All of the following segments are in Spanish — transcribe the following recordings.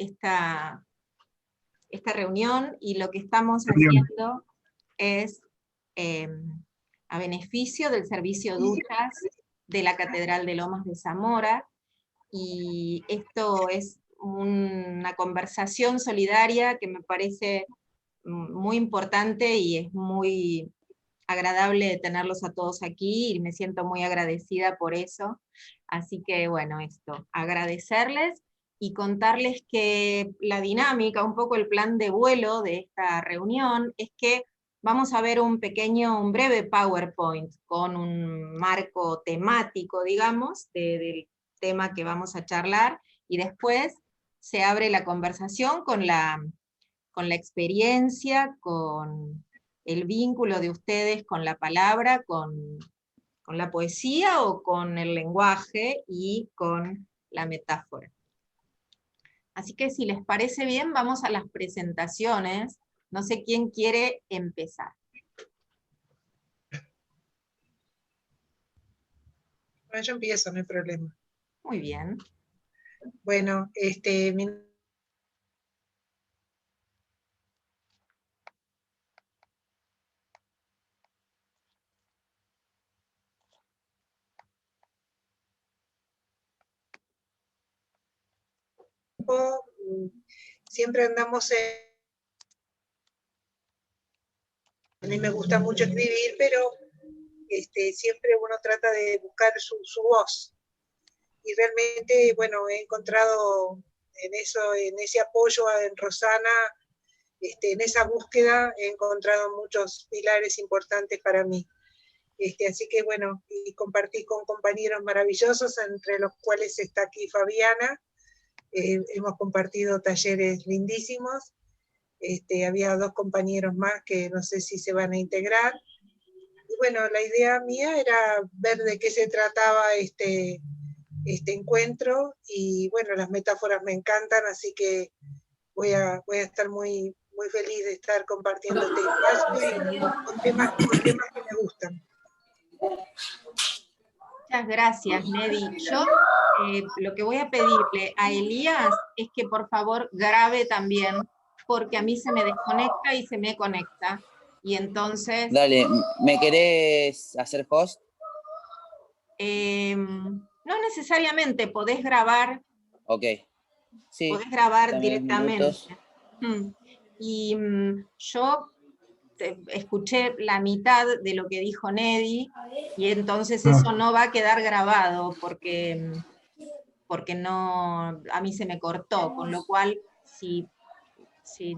esta reunión, y lo que estamos haciendo es a beneficio del servicio duchas de la Catedral de Lomas de Zamora, y esto es una conversación solidaria que me parece muy importante y es muy agradable tenerlos a todos aquí, y me siento muy agradecida por eso. Así que bueno, agradecerles y contarles que la dinámica, un poco el plan de vuelo de esta reunión, es que vamos a ver un breve PowerPoint con un marco temático, digamos, del tema que vamos a charlar, y después se abre la conversación con la experiencia, con el vínculo de ustedes con la palabra, con la poesía o con el lenguaje y con la metáfora. Así que si les parece bien, vamos a las presentaciones. No sé quién quiere empezar. Bueno, yo empiezo, no hay problema. Muy bien. Bueno, siempre andamos a mí me gusta mucho escribir, pero siempre uno trata de buscar su voz. Y realmente, bueno, he encontrado en ese apoyo en Rosana, en esa búsqueda, he encontrado muchos pilares importantes para mí. Así que bueno, y compartí con compañeros maravillosos, entre los cuales está aquí Fabiana. Hemos compartido talleres lindísimos. Había 2 compañeros más que no sé si se van a integrar. Y bueno, la idea mía era ver de qué se trataba este encuentro, y bueno, las metáforas me encantan, así que voy a estar muy, muy feliz de estar compartiendo este espacio con temas que me gustan. Muchas gracias, Nedi. Yo lo que voy a pedirle a Elías es que por favor grabe también, porque a mí se me desconecta y se me conecta. Y entonces... Dale, ¿me querés hacer host? No necesariamente, podés grabar. Ok. Sí, podés grabar directamente. Y yo escuché la mitad de lo que dijo Nedi, y entonces eso no va a quedar grabado, porque no, a mí se me cortó, con lo cual, si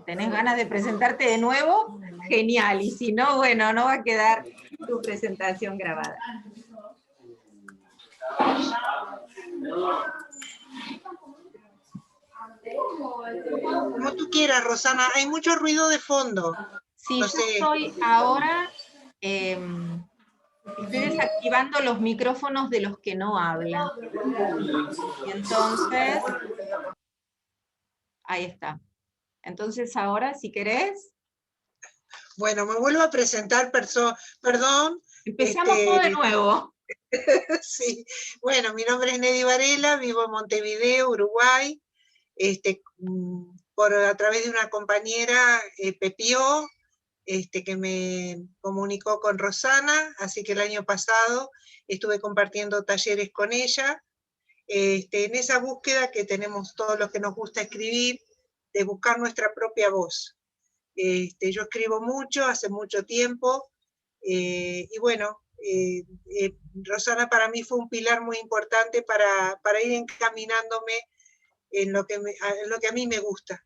tenés ganas de presentarte de nuevo, genial, y si no, bueno, no va a quedar tu presentación grabada. Como tú quieras, Rosana, hay mucho ruido de fondo. Sí, no yo sé. estoy ahora, estoy desactivando los micrófonos de los que no hablan. Y entonces, ahí está. Entonces ahora, si querés. Bueno, me vuelvo a presentar, perdón. Empezamos todo de nuevo. Sí, bueno, mi nombre es Nedi Varela, vivo en Montevideo, Uruguay, a través de una compañera, Pepio, que me comunicó con Rosana, así que el año pasado estuve compartiendo talleres con ella, en esa búsqueda que tenemos todos los que nos gusta escribir, de buscar nuestra propia voz. Yo escribo mucho, hace mucho tiempo, y bueno, Rosana para mí fue un pilar muy importante para ir encaminándome en lo que a mí me gusta.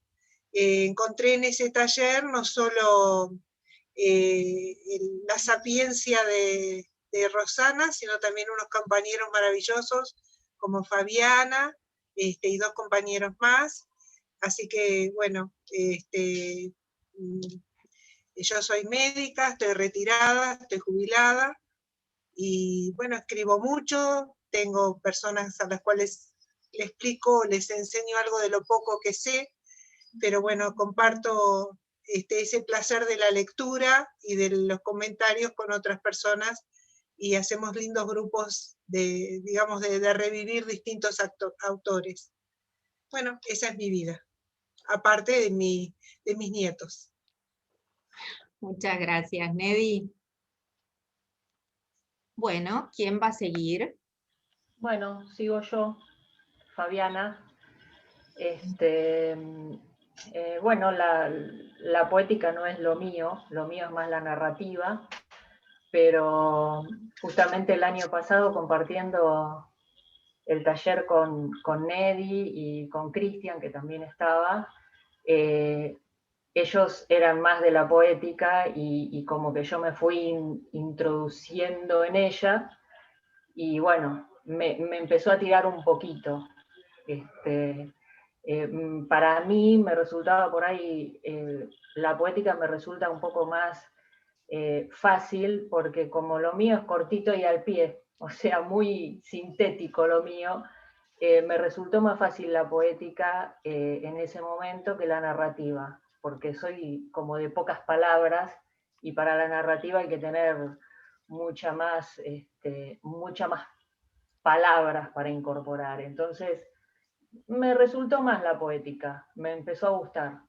Encontré en ese taller no solo la sapiencia de Rosana, sino también unos compañeros maravillosos como Fabiana, y 2 compañeros más. Así que, bueno, yo soy médica, estoy retirada, estoy jubilada, y bueno, escribo mucho, tengo personas a las cuales les explico, les enseño algo de lo poco que sé, pero bueno, comparto ese placer de la lectura y de los comentarios con otras personas, y hacemos lindos grupos digamos, de revivir distintos autores. Bueno, esa es mi vida. aparte de mis nietos. Muchas gracias, Nedi. Bueno, ¿quién va a seguir? Bueno, sigo yo, Fabiana. Bueno, la poética no es lo mío es más la narrativa, pero justamente el año pasado, compartiendo el taller con Nedi y con Cristian, que también estaba, ellos eran más de la poética y como que yo me fui introduciendo en ella, y bueno, me empezó a tirar un poquito. Para mí me resultaba por ahí, la poética me resulta un poco más fácil, porque como lo mío es cortito y al pie, o sea, muy sintético lo mío, me resultó más fácil la poética en ese momento que la narrativa, porque soy como de pocas palabras, y para la narrativa hay que tener mucha más palabras para incorporar. Entonces, me resultó más la poética, me empezó a gustar.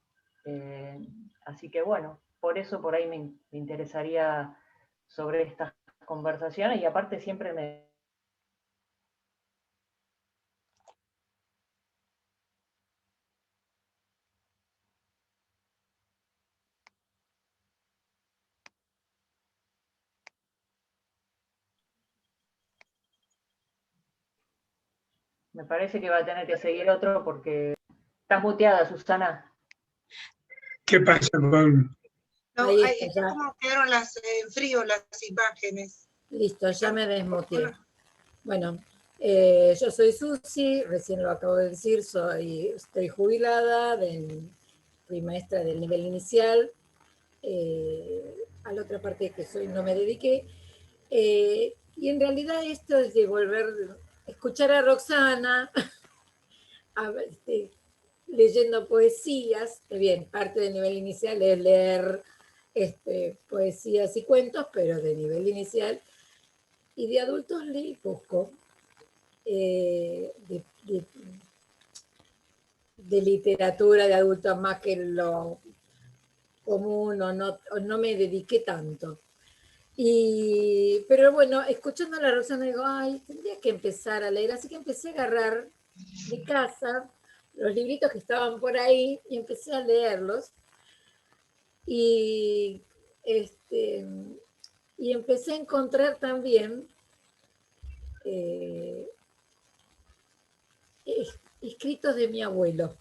Así que bueno, por eso por ahí me interesaría sobre estas conversaciones, y aparte siempre me parece que va a tener que seguir otro, porque estás muteada, Susana. ¿Qué pasa con...? No, Ahí ahí, está, ya. ¿cómo quedaron en frío las imágenes? Listo, ya me desmuteé. Bueno, yo soy Susi, recién lo acabo de decir, estoy jubilada, fui maestra del nivel inicial, a la otra parte que soy no me dediqué, y en realidad esto es de escuchar a Roxana, leyendo poesías, bien, parte del nivel inicial es leer poesías y cuentos, pero de nivel inicial, y de adultos leí poco, de literatura de adultos más que lo común, o no me dediqué tanto. Pero bueno, escuchando a la Roxana digo, ay, tendría que empezar a leer, así que empecé a agarrar de casa los libritos que estaban por ahí y empecé a leerlos, y empecé a encontrar también escritos de mi abuelo,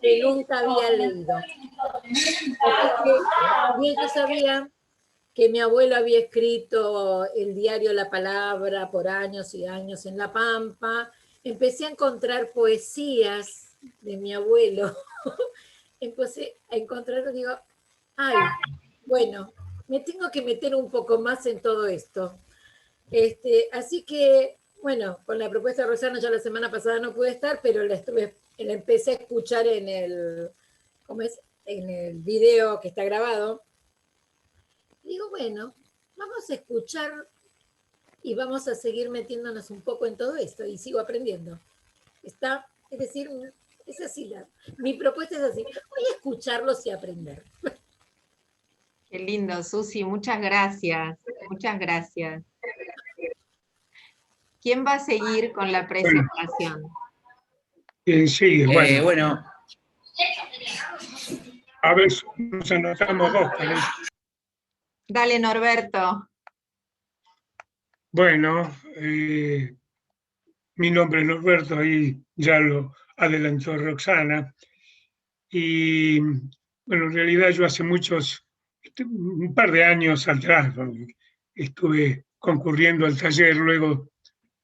que nunca había leído. Así que bien, yo sabía que mi abuelo había escrito el diario La Palabra por años y años en La Pampa. Empecé a encontrar poesías de mi abuelo. Empecé a encontrar, digo, ay, bueno, me tengo que meter un poco más en todo esto. Así que, bueno, con la propuesta de Rosana, ya la semana pasada no pude estar, pero la empecé a escuchar en el video que está grabado. Digo, bueno, vamos a escuchar y vamos a seguir metiéndonos un poco en todo esto, y sigo aprendiendo. Es decir, es así, mi propuesta es así, voy a escucharlos y aprender. Qué lindo, Susi, muchas gracias, muchas gracias. ¿Quién va a seguir con la presentación? ¿Quién sigue? Bueno, Bueno, a ver, nos anotamos dos, parece. Dale, Norberto. Bueno, mi nombre es Norberto, ahí ya lo adelantó Roxana. Y bueno, en realidad yo hace un par de años atrás, estuve concurriendo al taller, luego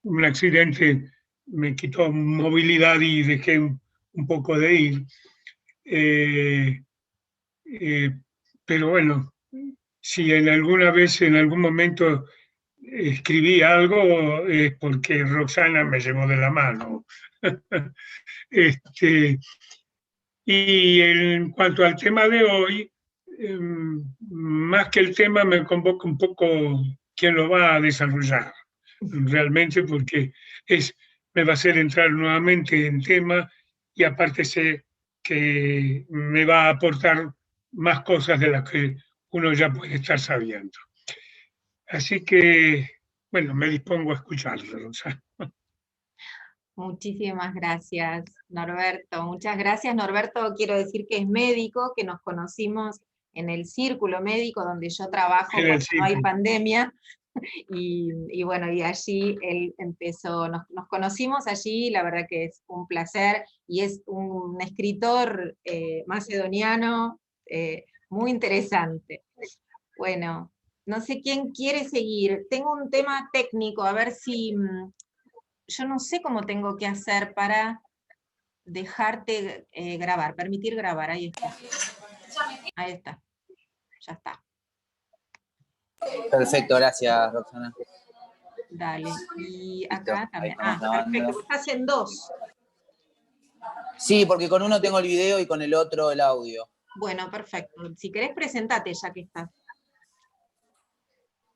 un accidente me quitó movilidad y dejé un poco de ir. Pero bueno, si en algún momento escribí algo, es porque Roxana me llevó de la mano. Y en cuanto al tema de hoy, más que el tema me convoca un poco quién lo va a desarrollar, realmente, porque me va a hacer entrar nuevamente en tema, y aparte sé que me va a aportar más cosas de las que uno ya puede estar sabiendo. Así que, bueno, me dispongo a escucharlo, Roxana. Muchísimas gracias, Norberto. Muchas gracias. Norberto, quiero decir que es médico, que nos conocimos en el círculo médico donde yo trabajo cuando no hay pandemia. Y bueno, y allí él empezó, nos conocimos allí, la verdad que es un placer, y es un escritor macedoniano muy interesante. Bueno, no sé quién quiere seguir. Tengo un tema técnico, a ver si... yo no sé cómo tengo que hacer para dejarte grabar, permitir grabar, ahí está. Ahí está, ya está. Perfecto, gracias, Roxana. Dale, y Listo, acá también. ahí estamos grabando. Perfecto, estás en dos. Sí, porque con uno tengo el video y con el otro el audio. Bueno, perfecto. Si querés, presentate ya que estás.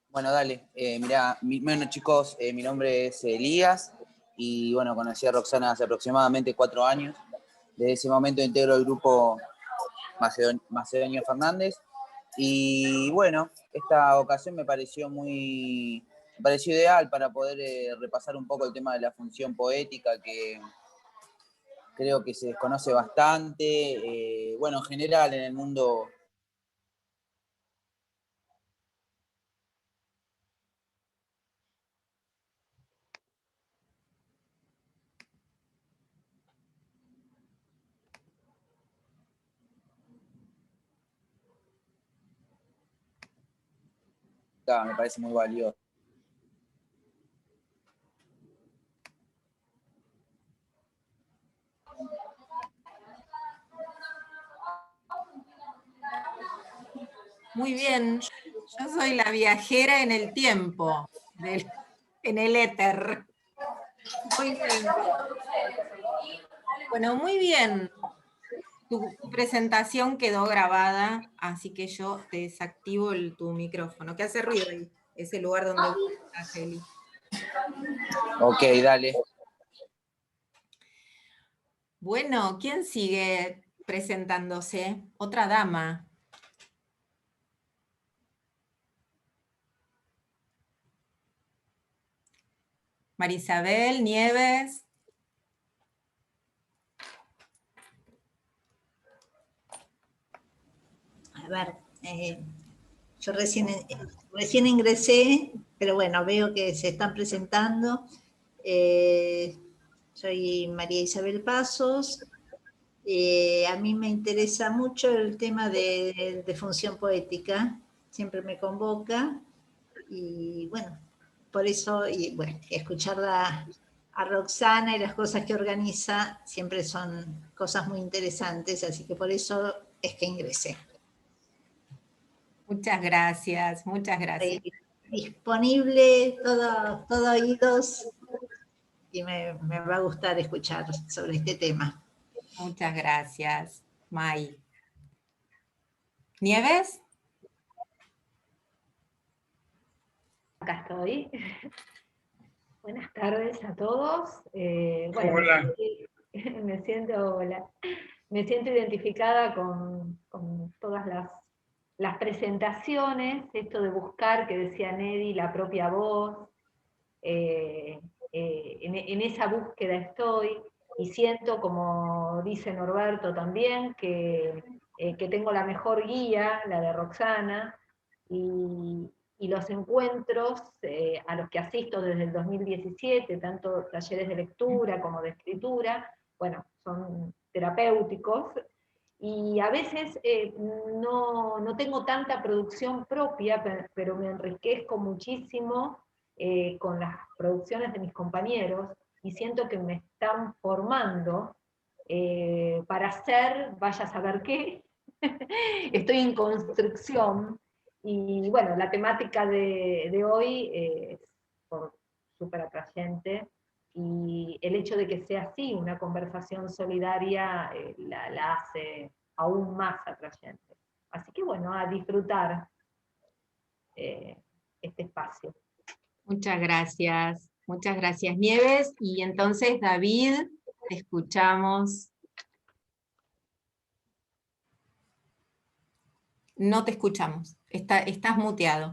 Bueno, dale. Mirá, bueno, chicos, mi nombre es Elías y bueno, conocí a Roxana hace aproximadamente 4 años. Desde ese momento integro el grupo Macedonio Fernández y bueno, esta ocasión me pareció ideal para poder repasar un poco el tema de la función poética que creo que se desconoce bastante, bueno, en general en el mundo. Me parece muy valioso. Muy bien, yo soy la viajera en el tiempo, en el éter. Muy bien. Bueno, muy bien. Tu presentación quedó grabada, así que yo te desactivo tu micrófono. ¿Qué hace ruido ahí? Ese lugar donde vos estás, Eli. Ok, dale. Bueno, ¿quién sigue presentándose? Otra dama. Marisabel Nieves. A ver, yo recién ingresé, pero bueno, veo que se están presentando. Soy María Isabel Pasos. A mí me interesa mucho el tema de función poética, siempre me convoca y bueno, por eso, y bueno, escucharla a Roxana y las cosas que organiza siempre son cosas muy interesantes, así que por eso es que ingresé. Muchas gracias, muchas gracias. Disponible, todo oídos, y me va a gustar escuchar sobre este tema. Muchas gracias, May. ¿Nieves? Acá estoy. Buenas tardes a todos. Bueno, Hola. me siento identificada con todas las presentaciones, esto de buscar, que decía Nedi, la propia voz. En esa búsqueda estoy, y siento, como dice Norberto también, que tengo la mejor guía, la de Roxana, y los encuentros a los que asisto desde el 2017, tanto talleres de lectura como de escritura, bueno, son terapéuticos, y a veces no tengo tanta producción propia, pero me enriquezco muchísimo con las producciones de mis compañeros, y siento que me están formando para hacer, vaya a saber qué. Estoy en construcción, y bueno, la temática de hoy es súper atrayente, y el hecho de que sea así, una conversación solidaria, la hace aún más atrayente. Así que bueno, a disfrutar este espacio. Muchas gracias, Nieves. Y entonces, David, te escuchamos. No te escuchamos, estás muteado.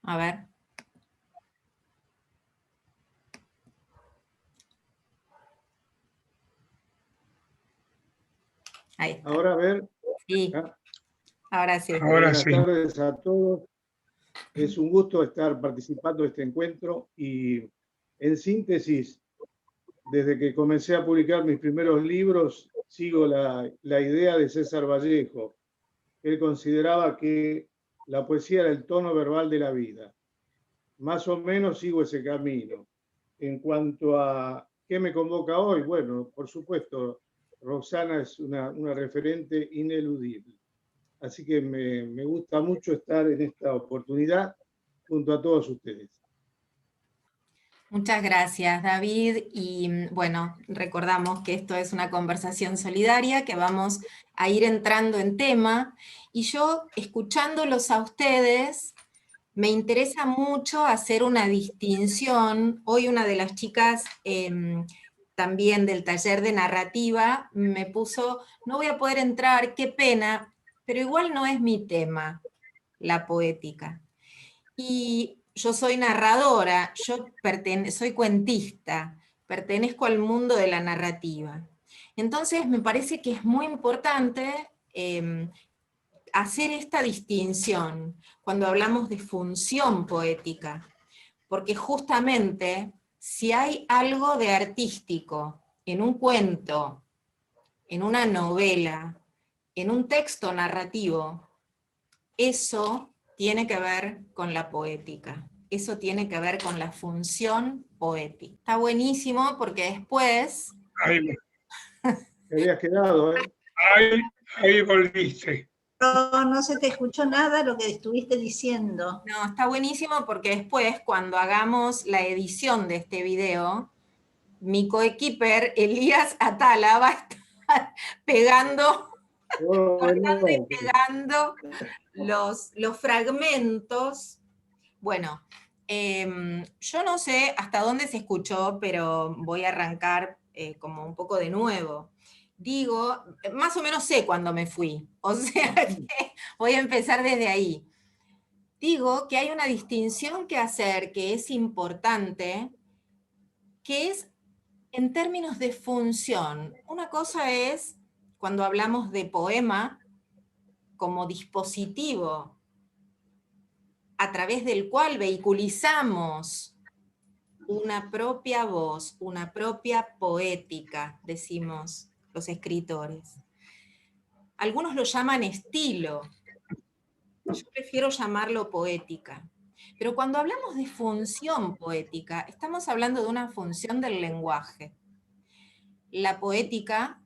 A ver. Ahí está. Ahora a ver. Sí, ahora sí. Ahora Buenas sí. tardes a todos. Es un gusto estar participando de este encuentro y, en síntesis, desde que comencé a publicar mis primeros libros, sigo la idea de César Vallejo. Él consideraba que la poesía era el tono verbal de la vida. Más o menos sigo ese camino. En cuanto a qué me convoca hoy, bueno, por supuesto, Roxana es una referente ineludible. Así que me gusta mucho estar en esta oportunidad junto a todos ustedes. Muchas gracias, David. Y bueno, recordamos que esto es una conversación solidaria, que vamos a ir entrando en tema. Y yo, escuchándolos a ustedes, me interesa mucho hacer una distinción. Hoy una de las chicas también del taller de narrativa me puso, no voy a poder entrar, qué pena, pero igual no es mi tema, la poética. Y yo soy narradora, soy cuentista, pertenezco al mundo de la narrativa. Entonces me parece que es muy importante hacer esta distinción cuando hablamos de función poética, porque justamente si hay algo de artístico en un cuento, en una novela, en un texto narrativo, eso tiene que ver con la poética, eso tiene que ver con la función poética. Está buenísimo porque después... Ahí, Te habías quedado, ¿eh? ahí volviste. No se te escuchó nada lo que estuviste diciendo. No, está buenísimo porque después, cuando hagamos la edición de este video, mi coequiper, Elías Atala, va a estar pegando, cortando y pegando los fragmentos. Bueno, yo no sé hasta dónde se escuchó, pero voy a arrancar como un poco de nuevo. Digo, más o menos sé cuándo me fui, o sea que voy a empezar desde ahí. Digo que hay una distinción que hacer que es importante, que es en términos de función. Una cosa es cuando hablamos de poema como dispositivo a través del cual vehiculizamos una propia voz, una propia poética, decimos los escritores. Algunos lo llaman estilo, yo prefiero llamarlo poética. Pero cuando hablamos de función poética, estamos hablando de una función del lenguaje. La poética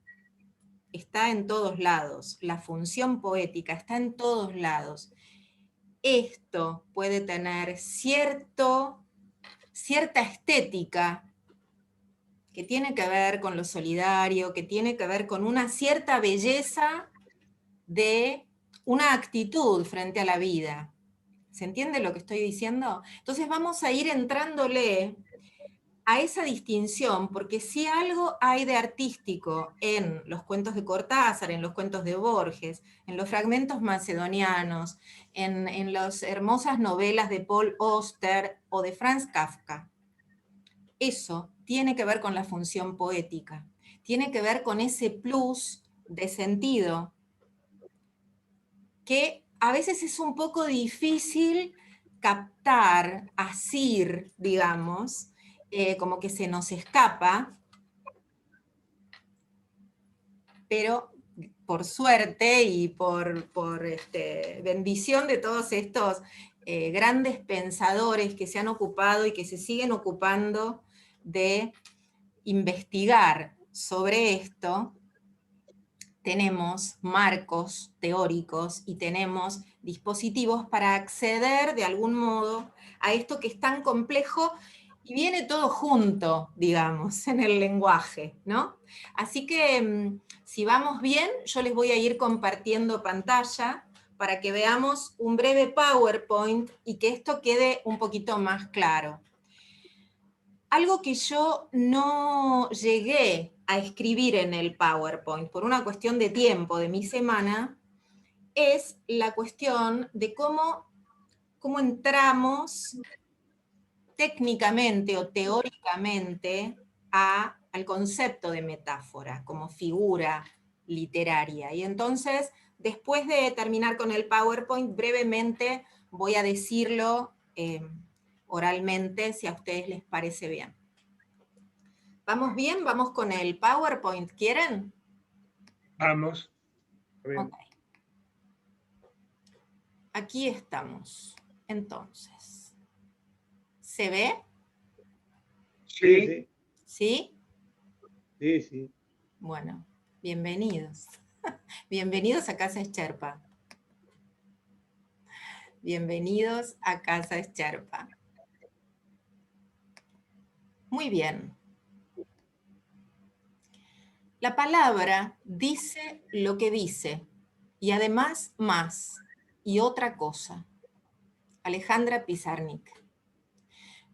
está en todos lados, la función poética está en todos lados. Esto puede tener cierta estética que tiene que ver con lo solidario, que tiene que ver con una cierta belleza de una actitud frente a la vida. ¿Se entiende lo que estoy diciendo? Entonces vamos a ir entrándole a esa distinción, porque si algo hay de artístico en los cuentos de Cortázar, en los cuentos de Borges, en los fragmentos macedonianos, en las hermosas novelas de Paul Auster o de Franz Kafka, eso tiene que ver con la función poética, tiene que ver con ese plus de sentido que a veces es un poco difícil captar, asir, digamos, como que se nos escapa, pero por suerte y por bendición de todos estos grandes pensadores que se han ocupado y que se siguen ocupando de investigar sobre esto, tenemos marcos teóricos y tenemos dispositivos para acceder de algún modo a esto que es tan complejo y viene todo junto, digamos, en el lenguaje, ¿no? Así que si vamos bien, yo les voy a ir compartiendo pantalla para que veamos un breve PowerPoint y que esto quede un poquito más claro. Algo que yo no llegué a escribir en el PowerPoint por una cuestión de tiempo de mi semana, es la cuestión de cómo entramos técnicamente o teóricamente al concepto de metáfora como figura literaria. Y entonces, después de terminar con el PowerPoint, brevemente voy a decirlo oralmente, si a ustedes les parece bien. ¿Vamos bien? ¿Vamos con el PowerPoint? ¿Quieren? Vamos. Ok. Aquí estamos. Entonces, ¿se ve? Sí. ¿Sí? Sí, sí. Bueno, bienvenidos. Bienvenidos a Casa Escherpa. Bienvenidos a Casa Escherpa. Muy bien. La palabra dice lo que dice, y además más, y otra cosa. Alejandra Pizarnik.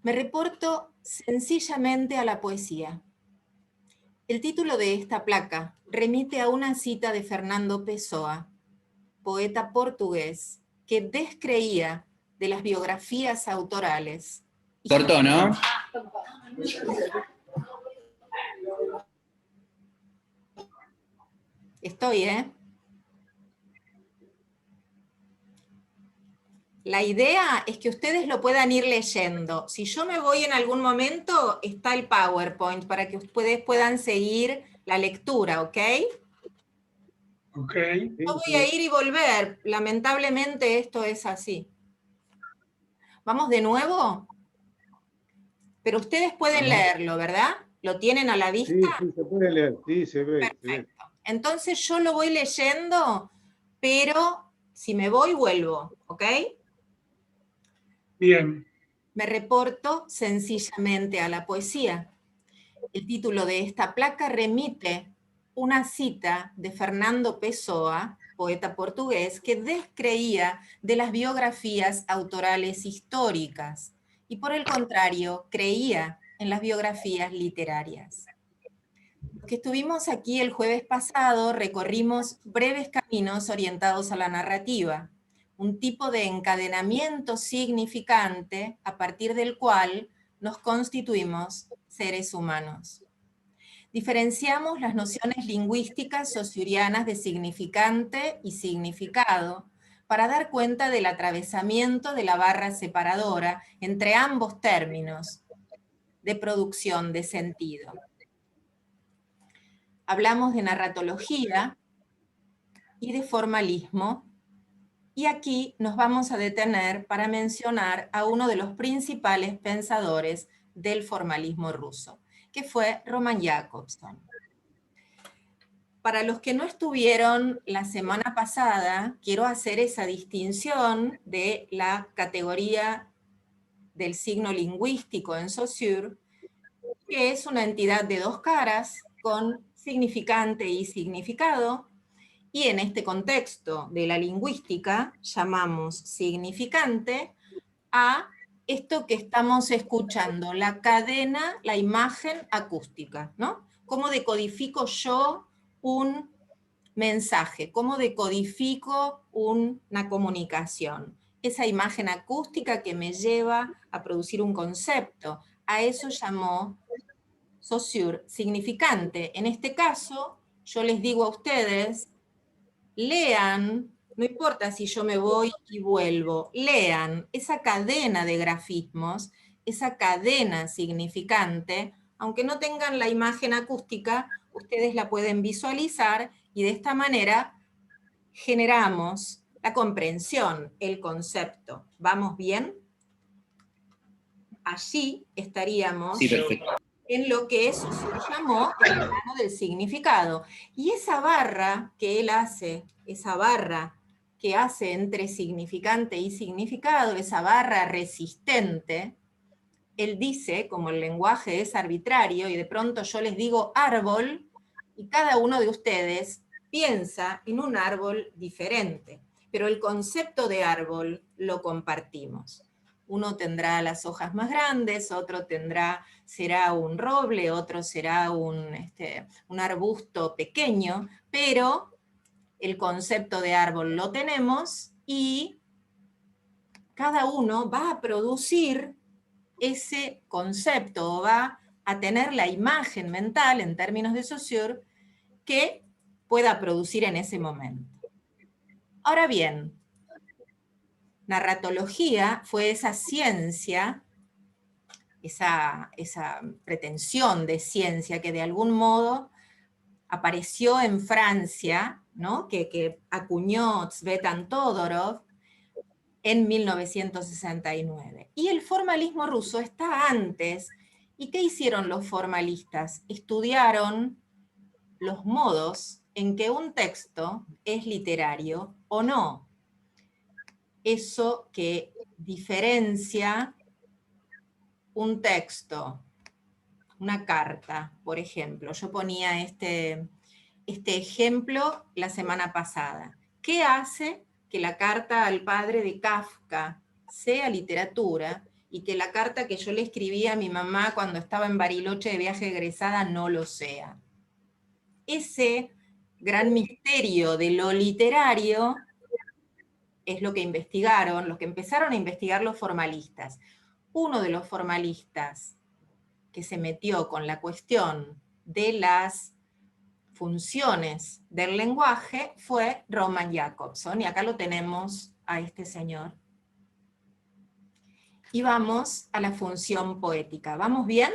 Me reporto sencillamente a la poesía. El título de esta placa remite a una cita de Fernando Pessoa, poeta portugués, que descreía de las biografías autorales. Cortó, ¿no? Estoy, ¿eh? La idea es que ustedes lo puedan ir leyendo. Si yo me voy en algún momento, está el PowerPoint para que ustedes puedan seguir la lectura, ¿ok? Ok. Yo voy a ir y volver. Lamentablemente esto es así. ¿Vamos de nuevo? Pero ustedes pueden leerlo, ¿verdad? ¿Lo tienen a la vista? Sí, sí, se puede leer. Sí, se ve. Perfecto. Se ve. Entonces yo lo voy leyendo, pero si me voy, vuelvo, ¿ok? Bien. Me reporto sencillamente a la poesía. El título de esta placa remite una cita de Fernando Pessoa, poeta portugués, que descreía de las biografías autorales históricas y por el contrario creía en las biografías literarias. Los que estuvimos aquí el jueves pasado recorrimos breves caminos orientados a la narrativa, un tipo de encadenamiento significante a partir del cual nos constituimos seres humanos. Diferenciamos las nociones lingüísticas saussurianas de significante y significado para dar cuenta del atravesamiento de la barra separadora entre ambos términos de producción de sentido. Hablamos de narratología y de formalismo, y aquí nos vamos a detener para mencionar a uno de los principales pensadores del formalismo ruso, que fue Roman Jakobson. Para los que no estuvieron la semana pasada, quiero hacer esa distinción de la categoría del signo lingüístico en Saussure, que es una entidad de dos caras, con significante y significado, y en este contexto de la lingüística llamamos significante a esto que estamos escuchando, la cadena, la imagen acústica, ¿no? ¿Cómo decodifico yo un mensaje? ¿Cómo decodifico una comunicación? Esa imagen acústica que me lleva a producir un concepto. A eso llamó Saussure significante. En este caso, yo les digo a ustedes, lean, no importa si yo me voy y vuelvo, lean esa cadena de grafismos, esa cadena significante, aunque no tengan la imagen acústica, ustedes la pueden visualizar y de esta manera generamos la comprensión, el concepto. ¿Vamos bien? Allí estaríamos Sí, perfecto. en lo que eso se llamó el plano del significado. Y esa barra que él hace, esa barra que hace entre significante y significado, esa barra resistente, él dice, como el lenguaje es arbitrario, y de pronto yo les digo árbol, y cada uno de ustedes piensa en un árbol diferente, pero el concepto de árbol lo compartimos. Uno tendrá las hojas más grandes, otro será un roble, otro será un arbusto pequeño, pero el concepto de árbol lo tenemos y cada uno va a producir ese concepto o va a tener la imagen mental en términos de Saussure que pueda producir en ese momento. Ahora bien, narratología fue esa ciencia, esa pretensión de ciencia que de algún modo apareció en Francia, ¿no? que acuñó Tzvetan Todorov en 1969. Y el formalismo ruso está antes. ¿Y qué hicieron los formalistas? Estudiaron los modos en que un texto es literario o no. Eso que diferencia un texto, una carta, por ejemplo. Yo ponía este ejemplo la semana pasada. ¿Qué hace que la carta al padre de Kafka sea literatura y que la carta que yo le escribí a mi mamá cuando estaba en Bariloche de viaje egresada no lo sea? Ese gran misterio de lo literario es lo que investigaron, lo que empezaron a investigar los formalistas. Uno de los formalistas que se metió con la cuestión de las funciones del lenguaje fue Roman Jakobson, y acá lo tenemos a este señor. Y vamos a la función poética. ¿Vamos bien?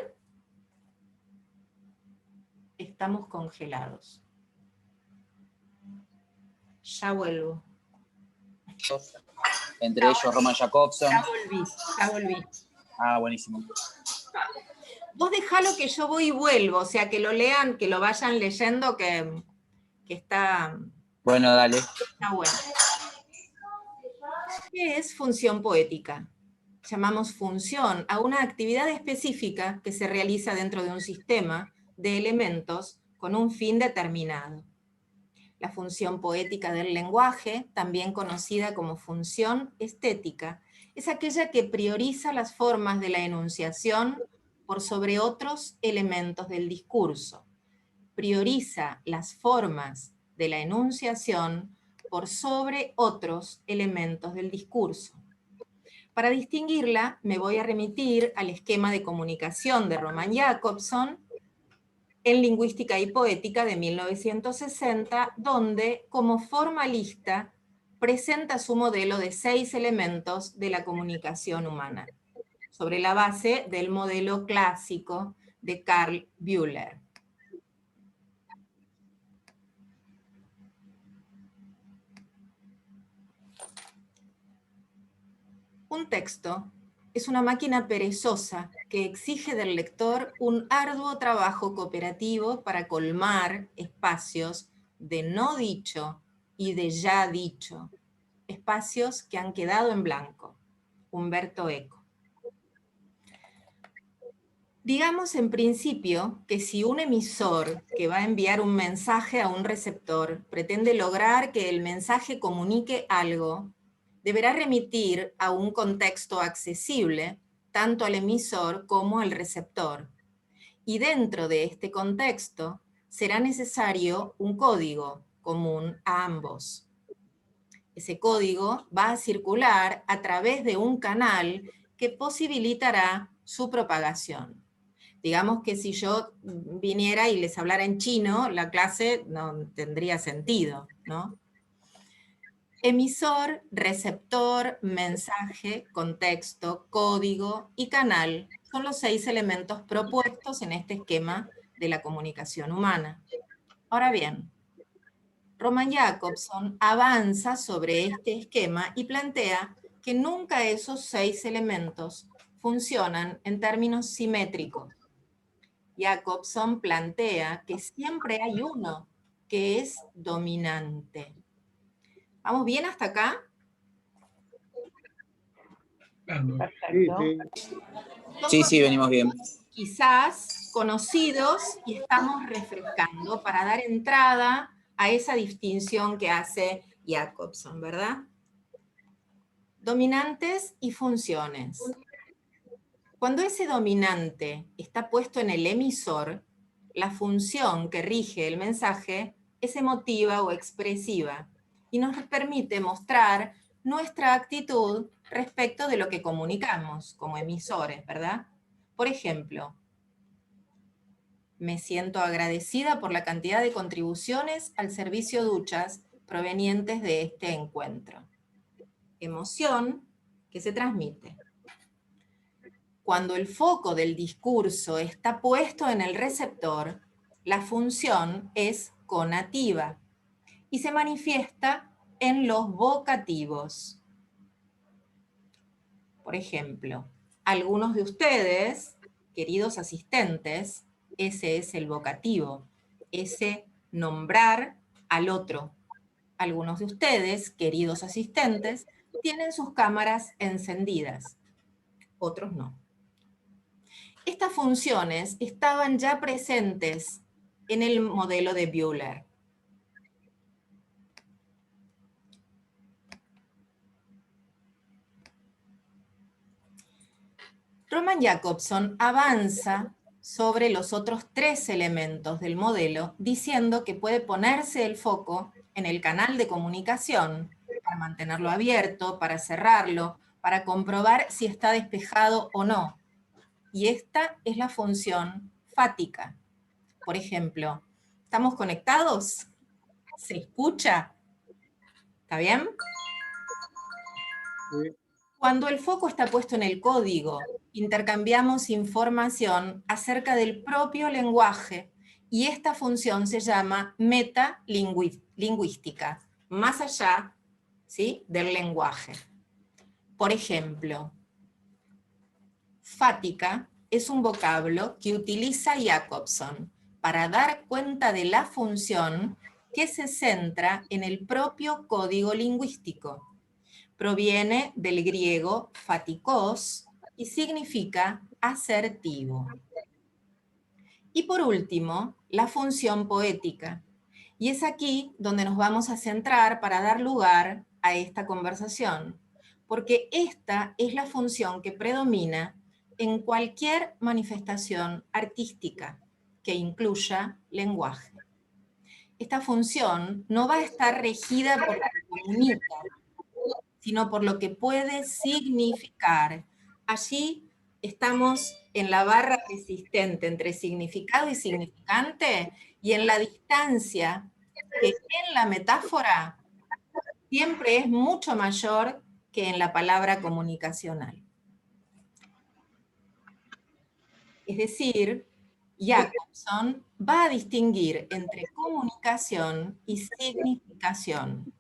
Estamos congelados. Ya vuelvo. Entre ellos Roman Jakobson. Ya volví. Ah, buenísimo. Vos dejalo que yo voy y vuelvo, o sea, que lo lean, que lo vayan leyendo, que está... Bueno, dale. Está bueno. ¿Qué es función poética? Llamamos función a una actividad específica que se realiza dentro de un sistema de elementos con un fin determinado. La función poética del lenguaje, también conocida como función estética, es aquella que prioriza las formas de la enunciación por sobre otros elementos del discurso. Prioriza las formas de la enunciación por sobre otros elementos del discurso. Para distinguirla, me voy a remitir al esquema de comunicación de Roman Jakobson en Lingüística y Poética de 1960, donde, como formalista, presenta su modelo de 6 elementos de la comunicación humana, sobre la base del modelo clásico de Karl Bühler. Un texto es una máquina perezosa que exige del lector un arduo trabajo cooperativo para colmar espacios de no dicho y de ya dicho, espacios que han quedado en blanco. Umberto Eco. Digamos en principio que si un emisor que va a enviar un mensaje a un receptor pretende lograr que el mensaje comunique algo, deberá remitir a un contexto accesible tanto al emisor como al receptor. Y dentro de este contexto será necesario un código común a ambos. Ese código va a circular a través de un canal que posibilitará su propagación. Digamos que si yo viniera y les hablara en chino, la clase no tendría sentido, ¿no? Emisor, receptor, mensaje, contexto, código y canal son los 6 elementos propuestos en este esquema de la comunicación humana. Ahora bien, Roman Jakobson avanza sobre este esquema y plantea que nunca esos 6 elementos funcionan en términos simétricos. Jakobson plantea que siempre hay uno que es dominante. ¿Vamos bien hasta acá? Perfecto. Sí, venimos bien. Quizás conocidos y estamos refrescando para dar entrada a esa distinción que hace Jakobson, ¿verdad? Dominantes y funciones. Cuando ese dominante está puesto en el emisor, la función que rige el mensaje es emotiva o expresiva y nos permite mostrar nuestra actitud respecto de lo que comunicamos como emisores, ¿verdad? Por ejemplo, me siento agradecida por la cantidad de contribuciones al servicio duchas provenientes de este encuentro. Emoción que se transmite. Cuando el foco del discurso está puesto en el receptor, la función es conativa y se manifiesta en los vocativos. Por ejemplo, algunos de ustedes, queridos asistentes, ese es el vocativo, ese nombrar al otro. Algunos de ustedes, queridos asistentes, tienen sus cámaras encendidas, otros no. Estas funciones estaban ya presentes en el modelo de Buehler. Roman Jakobson avanza sobre los otros 3 elementos del modelo, diciendo que puede ponerse el foco en el canal de comunicación, para mantenerlo abierto, para cerrarlo, para comprobar si está despejado o no. Y esta es la función fática. Por ejemplo, ¿estamos conectados? ¿Se escucha? ¿Está bien? Sí. Cuando el foco está puesto en el código, intercambiamos información acerca del propio lenguaje y esta función se llama metalingüística, más allá, ¿sí?, del lenguaje. Por ejemplo, fática es un vocablo que utiliza Jakobson para dar cuenta de la función que se centra en el propio código lingüístico. Proviene del griego fatikos y significa asertivo. Y por último, la función poética. Y es aquí donde nos vamos a centrar para dar lugar a esta conversación, porque esta es la función que predomina en cualquier manifestación artística que incluya lenguaje. Esta función no va a estar regida por lo que comunica, sino por lo que puede significar. Allí estamos en la barra resistente entre significado y significante, y en la distancia que en la metáfora siempre es mucho mayor que en la palabra comunicacional. Es decir, Jakobson va a distinguir entre comunicación y significación.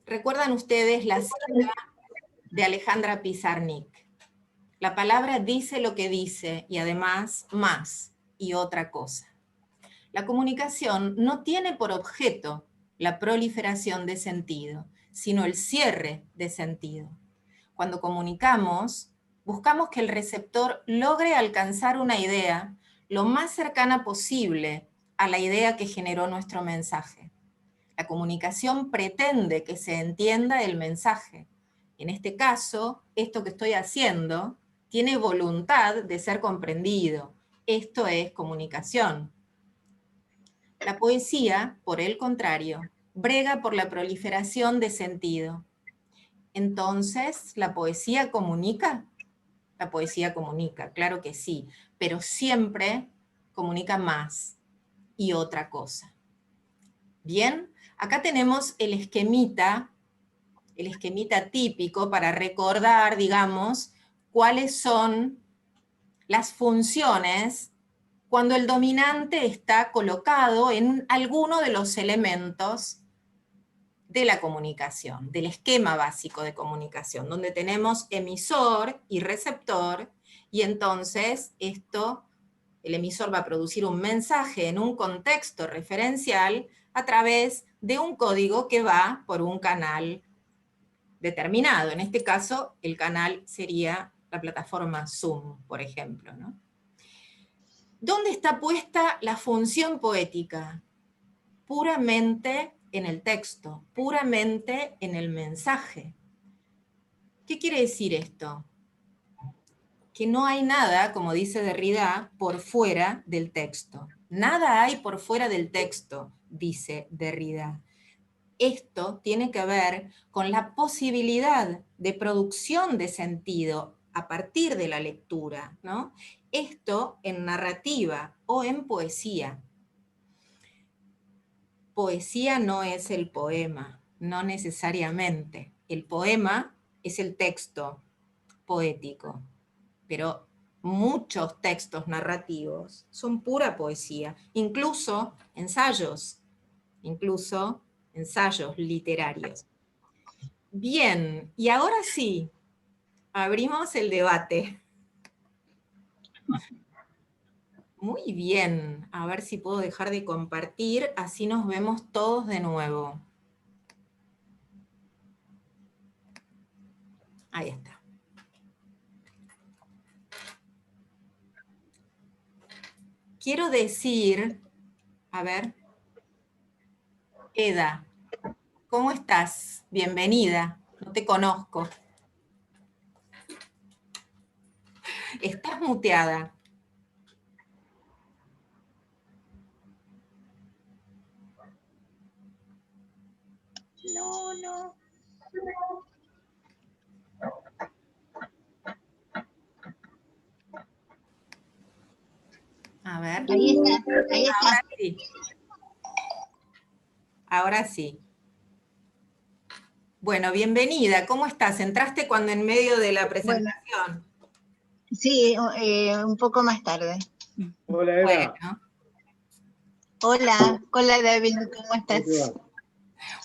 ¿Recuerdan ustedes la cita de Alejandra Pizarnik? La palabra dice lo que dice y además más y otra cosa. La comunicación no tiene por objeto la proliferación de sentido, sino el cierre de sentido. Cuando comunicamos, buscamos que el receptor logre alcanzar una idea lo más cercana posible a la idea que generó nuestro mensaje. La comunicación pretende que se entienda el mensaje. En este caso, esto que estoy haciendo tiene voluntad de ser comprendido. Esto es comunicación. La poesía, por el contrario, brega por la proliferación de sentido. Entonces, ¿la poesía comunica? La poesía comunica, claro que sí, pero siempre comunica más y otra cosa. Bien, acá tenemos el esquemita típico para recordar, digamos, cuáles son las funciones cuando el dominante está colocado en alguno de los elementos de la comunicación, del esquema básico de comunicación, donde tenemos emisor y receptor, y entonces el emisor va a producir un mensaje en un contexto referencial a través de un código que va por un canal determinado. En este caso, el canal sería la plataforma Zoom, por ejemplo, ¿no? ¿Dónde está puesta la función poética? Puramente en el texto, puramente en el mensaje. ¿Qué quiere decir esto? que no hay nada, como dice Derrida, por fuera del texto. Nada hay por fuera del texto, dice Derrida. Esto tiene que ver con la posibilidad de producción de sentido a partir de la lectura, ¿no? Esto en narrativa o en poesía. Poesía no es el poema, no necesariamente. El poema es el texto poético, pero muchos textos narrativos son pura poesía, incluso ensayos literarios. Bien, y ahora sí, abrimos el debate. Muy bien, a ver si puedo dejar de compartir, así nos vemos todos de nuevo. Ahí está. Quiero decir, a ver, Eda, ¿cómo estás? Bienvenida, no te conozco. Estás muteada. No. A ver. Ahí está. Ahora sí. Ahora sí. Bueno, bienvenida. ¿Cómo estás? ¿Entraste cuando en medio de la presentación? Sí, un poco más tarde. Hola, Eda. Bueno. Hola David, ¿cómo estás? ¿Cómo te va?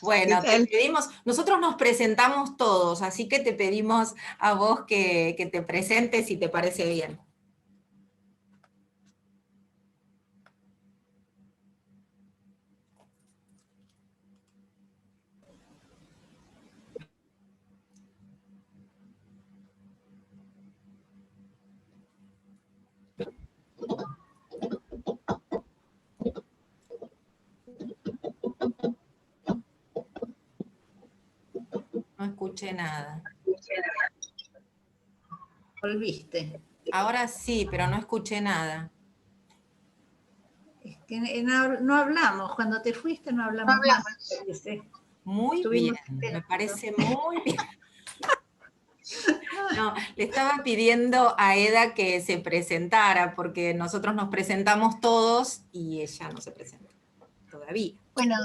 Bueno, ¿Qué tal? te pedimos, nosotros nos presentamos todos, así que te pedimos a vos que te presentes si te parece bien. No escuché nada. Volviste. Ahora sí, pero no escuché nada. Es que no hablamos, cuando te fuiste no hablamos más. Parece. Muy Estuvimos bien, me esperando. parece muy bien. No, le estaba pidiendo a Eda que se presentara, porque nosotros nos presentamos todos y ella no se presenta todavía. Bueno,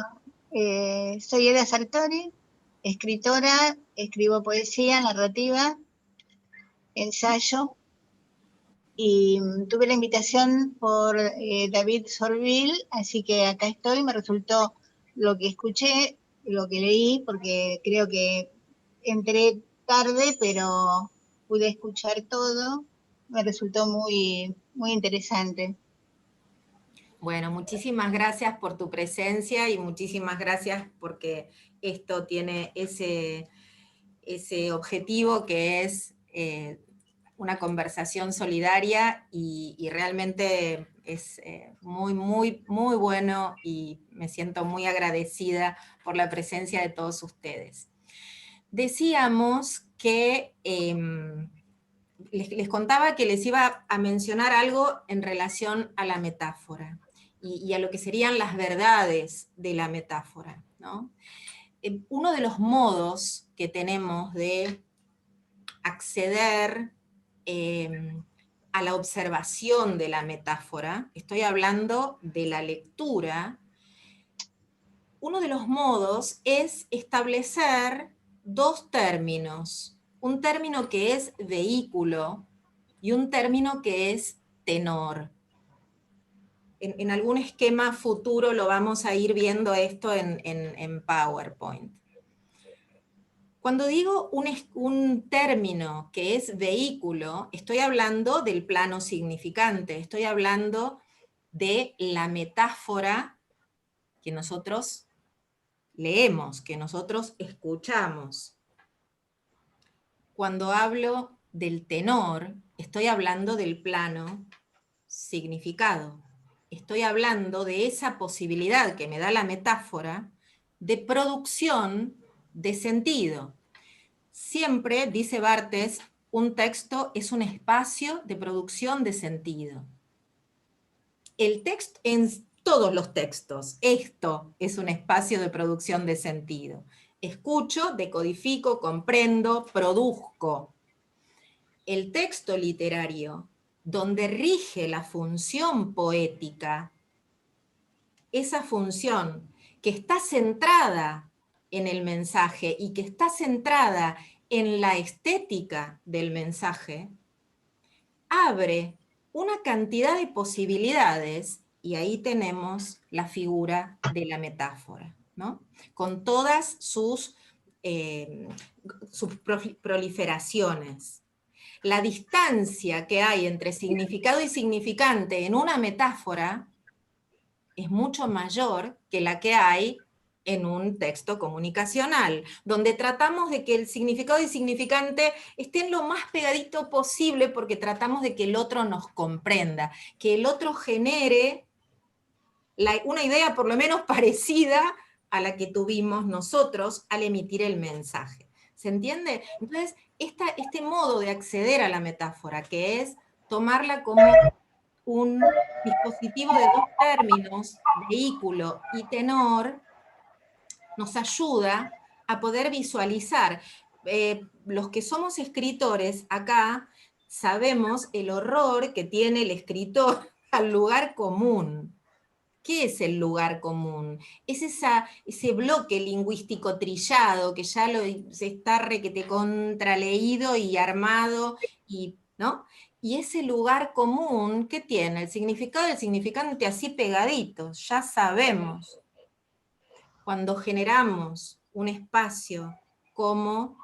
soy Eda Sartori, escritora, escribo poesía, narrativa, ensayo, y tuve la invitación por David Sorville, así que acá estoy. Me resultó lo que escuché, lo que leí, porque creo que entré tarde, pero pude escuchar todo. Me resultó muy, muy interesante. Bueno, muchísimas gracias por tu presencia y muchísimas gracias porque esto tiene ese objetivo que es una conversación solidaria y realmente es muy, muy, muy bueno y me siento muy agradecida por la presencia de todos ustedes. Decíamos que les contaba que les iba a mencionar algo en relación a la metáfora y a lo que serían las verdades de la metáfora, ¿no? Uno de los modos que tenemos de acceder a la observación de la metáfora, estoy hablando de la lectura, uno de los modos es establecer dos términos, un término que es vehículo y un término que es tenor. En algún esquema futuro lo vamos a ir viendo esto en PowerPoint. Cuando digo un término que es vehículo, estoy hablando del plano significante, estoy hablando de la metáfora que nosotros leemos, que nosotros escuchamos. Cuando hablo del tenor, estoy hablando del plano significado. Estoy hablando de esa posibilidad que me da la metáfora de producción de sentido. Siempre, dice Barthes, un texto es un espacio de producción de sentido. El texto, en todos los textos, esto es un espacio de producción de sentido. Escucho, decodifico, comprendo, produzco. El texto literario, donde rige la función poética, esa función que está centrada en el mensaje y que está centrada en la estética del mensaje, abre una cantidad de posibilidades, y ahí tenemos la figura de la metáfora, ¿no? Con todas sus proliferaciones. La distancia que hay entre significado y significante en una metáfora es mucho mayor que la que hay en un texto comunicacional, donde tratamos de que el significado y significante estén lo más pegadito posible porque tratamos de que el otro nos comprenda, que el otro genere una idea por lo menos parecida a la que tuvimos nosotros al emitir el mensaje. ¿Se entiende? Entonces, este modo de acceder a la metáfora, que es tomarla como un dispositivo de dos términos, vehículo y tenor, nos ayuda a poder visualizar. Los que somos escritores acá sabemos el horror que tiene el escritor al lugar común. ¿Qué es el lugar común? Es ese bloque lingüístico trillado que ya se está requete contraleído y armado, ¿no? Y ese lugar común, ¿qué tiene? El significado y el significante así pegaditos, ya sabemos. Cuando generamos un espacio como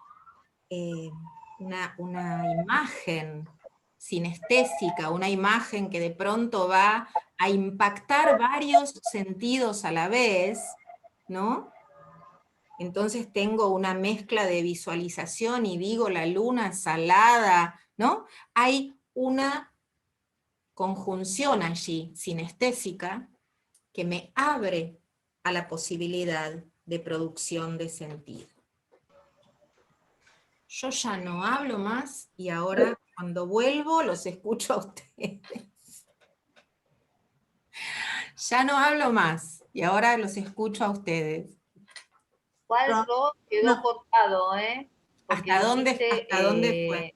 una imagen sinestésica, una imagen que de pronto va a impactar varios sentidos a la vez, ¿no? Entonces tengo una mezcla de visualización y digo la luna salada, ¿no? Hay una conjunción allí sinestésica que me abre a la posibilidad de producción de sentido. Yo ya no hablo más y ahora cuando vuelvo los escucho a ustedes. Ya no hablo más y ahora los escucho a ustedes. Waldo quedó cortado, ¿eh? ¿Hasta dónde fue?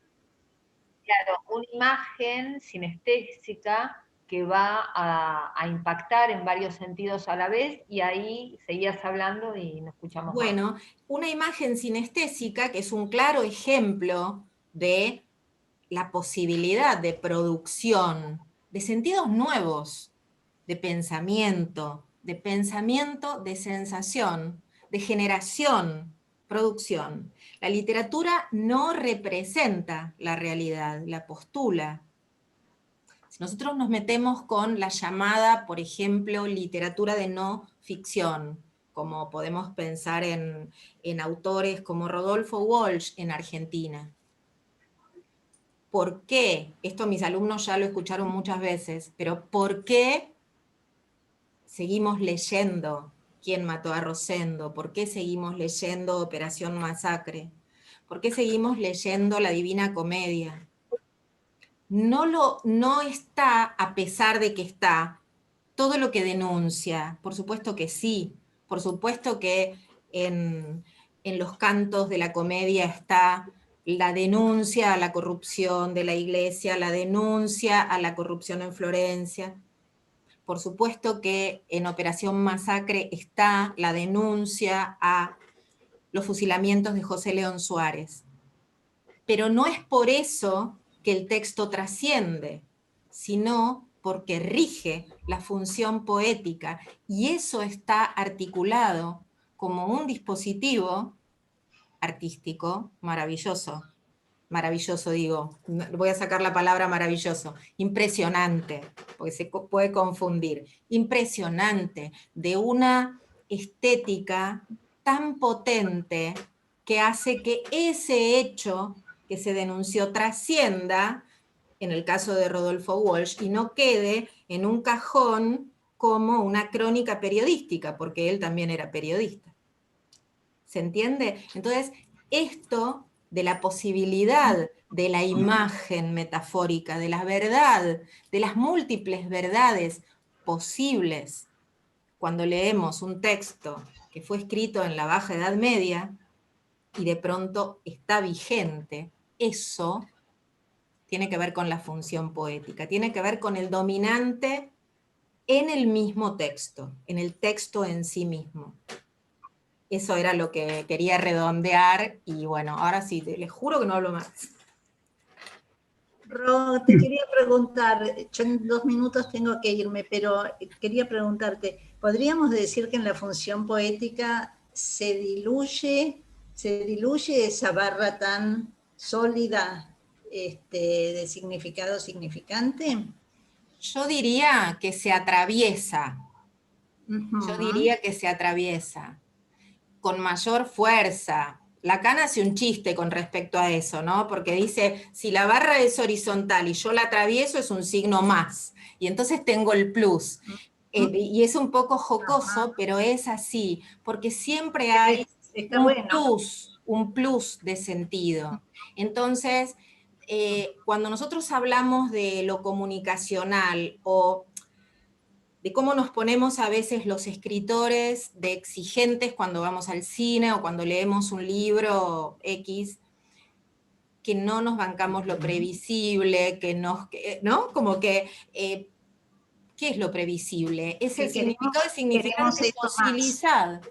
Claro, una imagen sinestésica que va a impactar en varios sentidos a la vez, y ahí seguías hablando y no escuchamos Bueno, más. una imagen sinestésica que es un claro ejemplo de la posibilidad de producción de sentidos nuevos, de pensamiento, de sensación, de generación, producción. La literatura no representa la realidad, la postula. Si nosotros nos metemos con la llamada, por ejemplo, literatura de no ficción, como podemos pensar en autores como Rodolfo Walsh en Argentina. ¿Por qué? Esto mis alumnos ya lo escucharon muchas veces, pero ¿por qué seguimos leyendo ¿Quién mató a Rosendo? ¿Por qué seguimos leyendo Operación Masacre? ¿Por qué seguimos leyendo La Divina Comedia? No está, a pesar de que está, todo lo que denuncia. Por supuesto que sí. Por supuesto que en los cantos de la comedia está la denuncia a la corrupción de la iglesia, la denuncia a la corrupción en Florencia. Por supuesto que en Operación Masacre está la denuncia a los fusilamientos de José León Suárez. Pero no es por eso que el texto trasciende, sino porque rige la función poética, y eso está articulado como un dispositivo artístico maravilloso. Maravilloso digo, voy a sacar la palabra maravilloso, impresionante, porque se puede confundir, impresionante, de una estética tan potente que hace que ese hecho que se denunció trascienda, en el caso de Rodolfo Walsh, y no quede en un cajón como una crónica periodística, porque él también era periodista. ¿Se entiende? Entonces, esto de la posibilidad de la imagen metafórica, de la verdad, de las múltiples verdades posibles. Cuando leemos un texto que fue escrito en la Baja Edad Media y de pronto está vigente, eso tiene que ver con la función poética, tiene que ver con el dominante en el mismo texto, en el texto en sí mismo. Eso era lo que quería redondear, y bueno, ahora sí, les juro que no hablo más. Ro, te quería preguntar, yo en 2 minutos tengo que irme, pero quería preguntarte, ¿podríamos decir que en la función poética se diluye esa barra tan sólida de significado significante? Yo diría que se atraviesa, yo Ujú. diría que se atraviesa con mayor fuerza. Lacan hace un chiste con respecto a eso, ¿no? Porque dice, si la barra es horizontal y yo la atravieso, es un signo más, y entonces tengo el plus. Y es un poco jocoso, pero es así, porque siempre hay Está bueno. un plus de sentido. Entonces, cuando nosotros hablamos de lo comunicacional o de cómo nos ponemos a veces los escritores de exigentes cuando vamos al cine o cuando leemos un libro X, que no nos bancamos lo previsible, ¿no? Como que, ¿qué es lo previsible? Es el significado de significante fosilizado,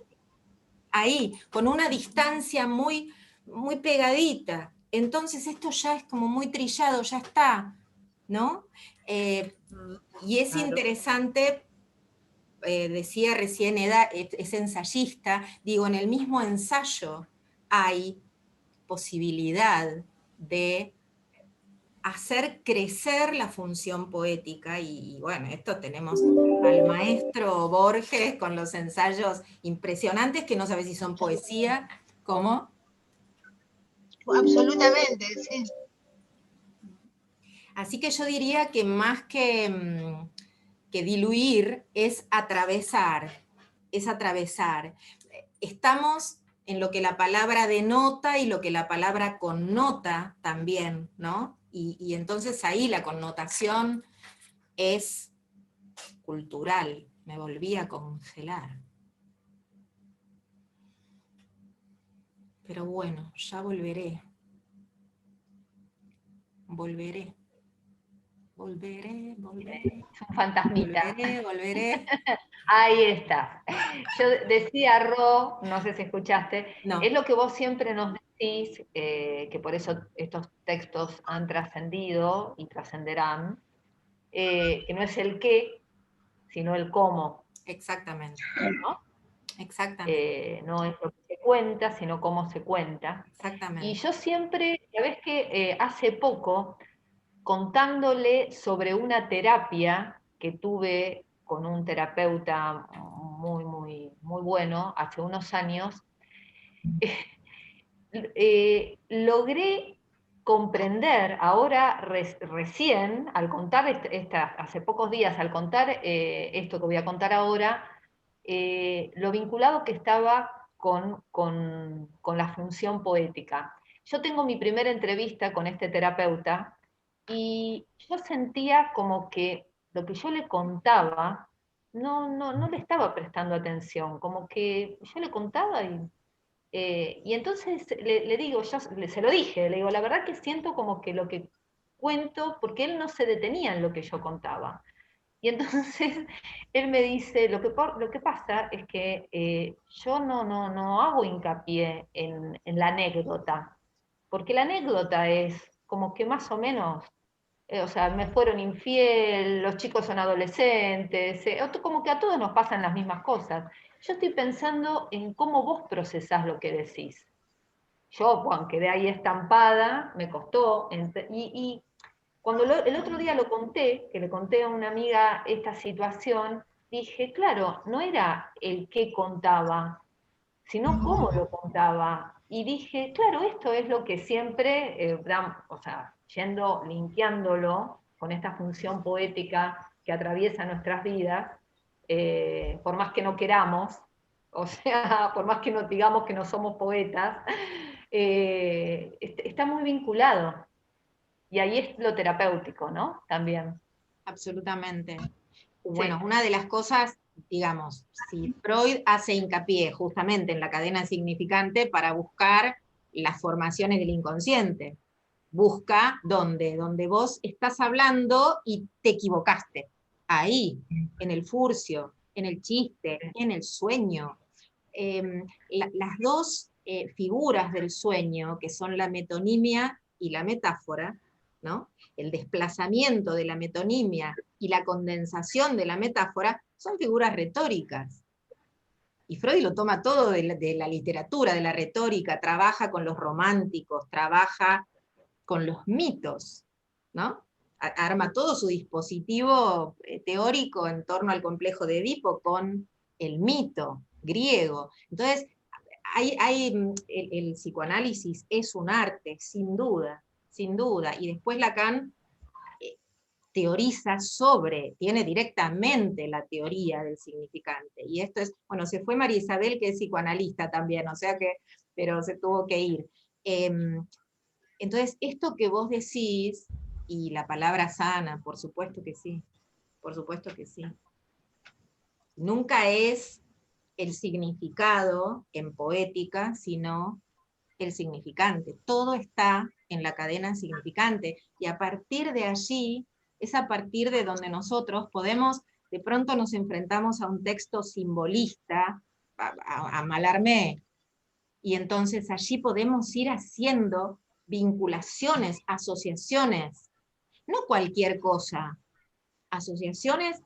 ahí, con una distancia muy, muy pegadita. Entonces esto ya es como muy trillado, ya está, ¿no? Y es interesante, decía recién Eda, es ensayista, digo, en el mismo ensayo hay posibilidad de hacer crecer la función poética, y bueno, esto tenemos al maestro Borges con los ensayos impresionantes, que no sabe si son poesía, ¿cómo? Absolutamente, sí. Así que yo diría que más que diluir es atravesar, es atravesar. Estamos en lo que la palabra denota y lo que la palabra connota también, ¿no? Y entonces ahí la connotación es cultural, me volví a congelar. Pero bueno, ya volveré. Volveré. Volveré. Es un fantasmita. Volveré. Ahí está. Yo decía, Ro, no sé si escuchaste, No. es lo que vos siempre nos decís, que por eso estos textos han trascendido y trascenderán, que no es el qué, sino el cómo. Exactamente. ¿No? Exactamente. No es lo que se cuenta, sino cómo se cuenta. Exactamente. Y yo siempre, sabés que hace poco, contándole sobre una terapia que tuve con un terapeuta muy, muy, muy bueno hace unos años, logré comprender ahora recién, al contar hace pocos días, al contar esto que voy a contar ahora, lo vinculado que estaba con la función poética. Yo tengo mi primera entrevista con este terapeuta y yo sentía como que lo que yo le contaba no le estaba prestando atención, como que yo le contaba y entonces le digo, se lo dije, le digo, la verdad que siento como que lo que cuento, porque él no se detenía en lo que yo contaba. Y entonces él me dice, lo que pasa es que yo no hago hincapié en la anécdota, porque la anécdota es como que más o menos, o sea, me fueron infiel, los chicos son adolescentes, como que a todos nos pasan las mismas cosas. Yo estoy pensando en cómo vos procesás lo que decís. Yo, bueno, quedé ahí estampada, me costó, y cuando el otro día lo conté, que le conté a una amiga esta situación, dije, claro, no era el qué contaba, sino cómo lo contaba. Y dije, claro, esto es lo que siempre, o sea, linkeándolo con esta función poética que atraviesa nuestras vidas, por más que no queramos, o sea, por más que no digamos que no somos poetas, está muy vinculado. Y ahí es lo terapéutico, ¿no? También. Absolutamente. Bueno, una de las cosas, digamos, si Freud hace hincapié justamente en la cadena significante para buscar las formaciones del inconsciente. Busca donde vos estás hablando y te equivocaste. Ahí, en el furcio, en el chiste, en el sueño. Las dos figuras del sueño, que son la metonimia y la metáfora, ¿no? El desplazamiento de la metonimia y la condensación de la metáfora, son figuras retóricas. Y Freud lo toma todo de la literatura, de la retórica, trabaja con los románticos, trabaja con los mitos, ¿no? Arma todo su dispositivo teórico en torno al complejo de Edipo con el mito griego. Entonces, el psicoanálisis es un arte, sin duda, y después Lacan teoriza tiene directamente la teoría del significante, y esto es, bueno, se fue María Isabel, que es psicoanalista también, o sea que, pero se tuvo que ir. Entonces, esto que vos decís, y la palabra sana, por supuesto que sí, por supuesto que sí. Nunca es el significado en poética, sino el significante. Todo está en la cadena significante, y a partir de allí, es a partir de donde nosotros podemos, de pronto nos enfrentamos a un texto simbolista, a Mallarmé, y entonces allí podemos ir haciendo vinculaciones, asociaciones, no cualquier cosa, asociaciones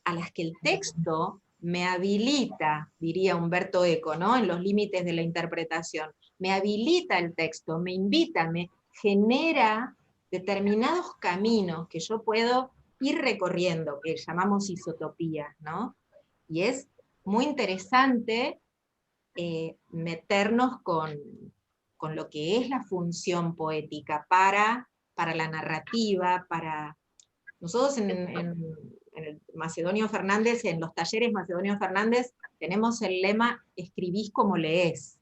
a las que el texto me habilita, diría Humberto Eco, ¿no? En los límites de la interpretación, me habilita el texto, me invita, me genera determinados caminos que yo puedo ir recorriendo, que llamamos isotopías, ¿no? Y es muy interesante meternos con lo que es la función poética para la narrativa, para... Nosotros en el Macedonio Fernández, en los talleres Macedonio Fernández, tenemos el lema escribís como leés,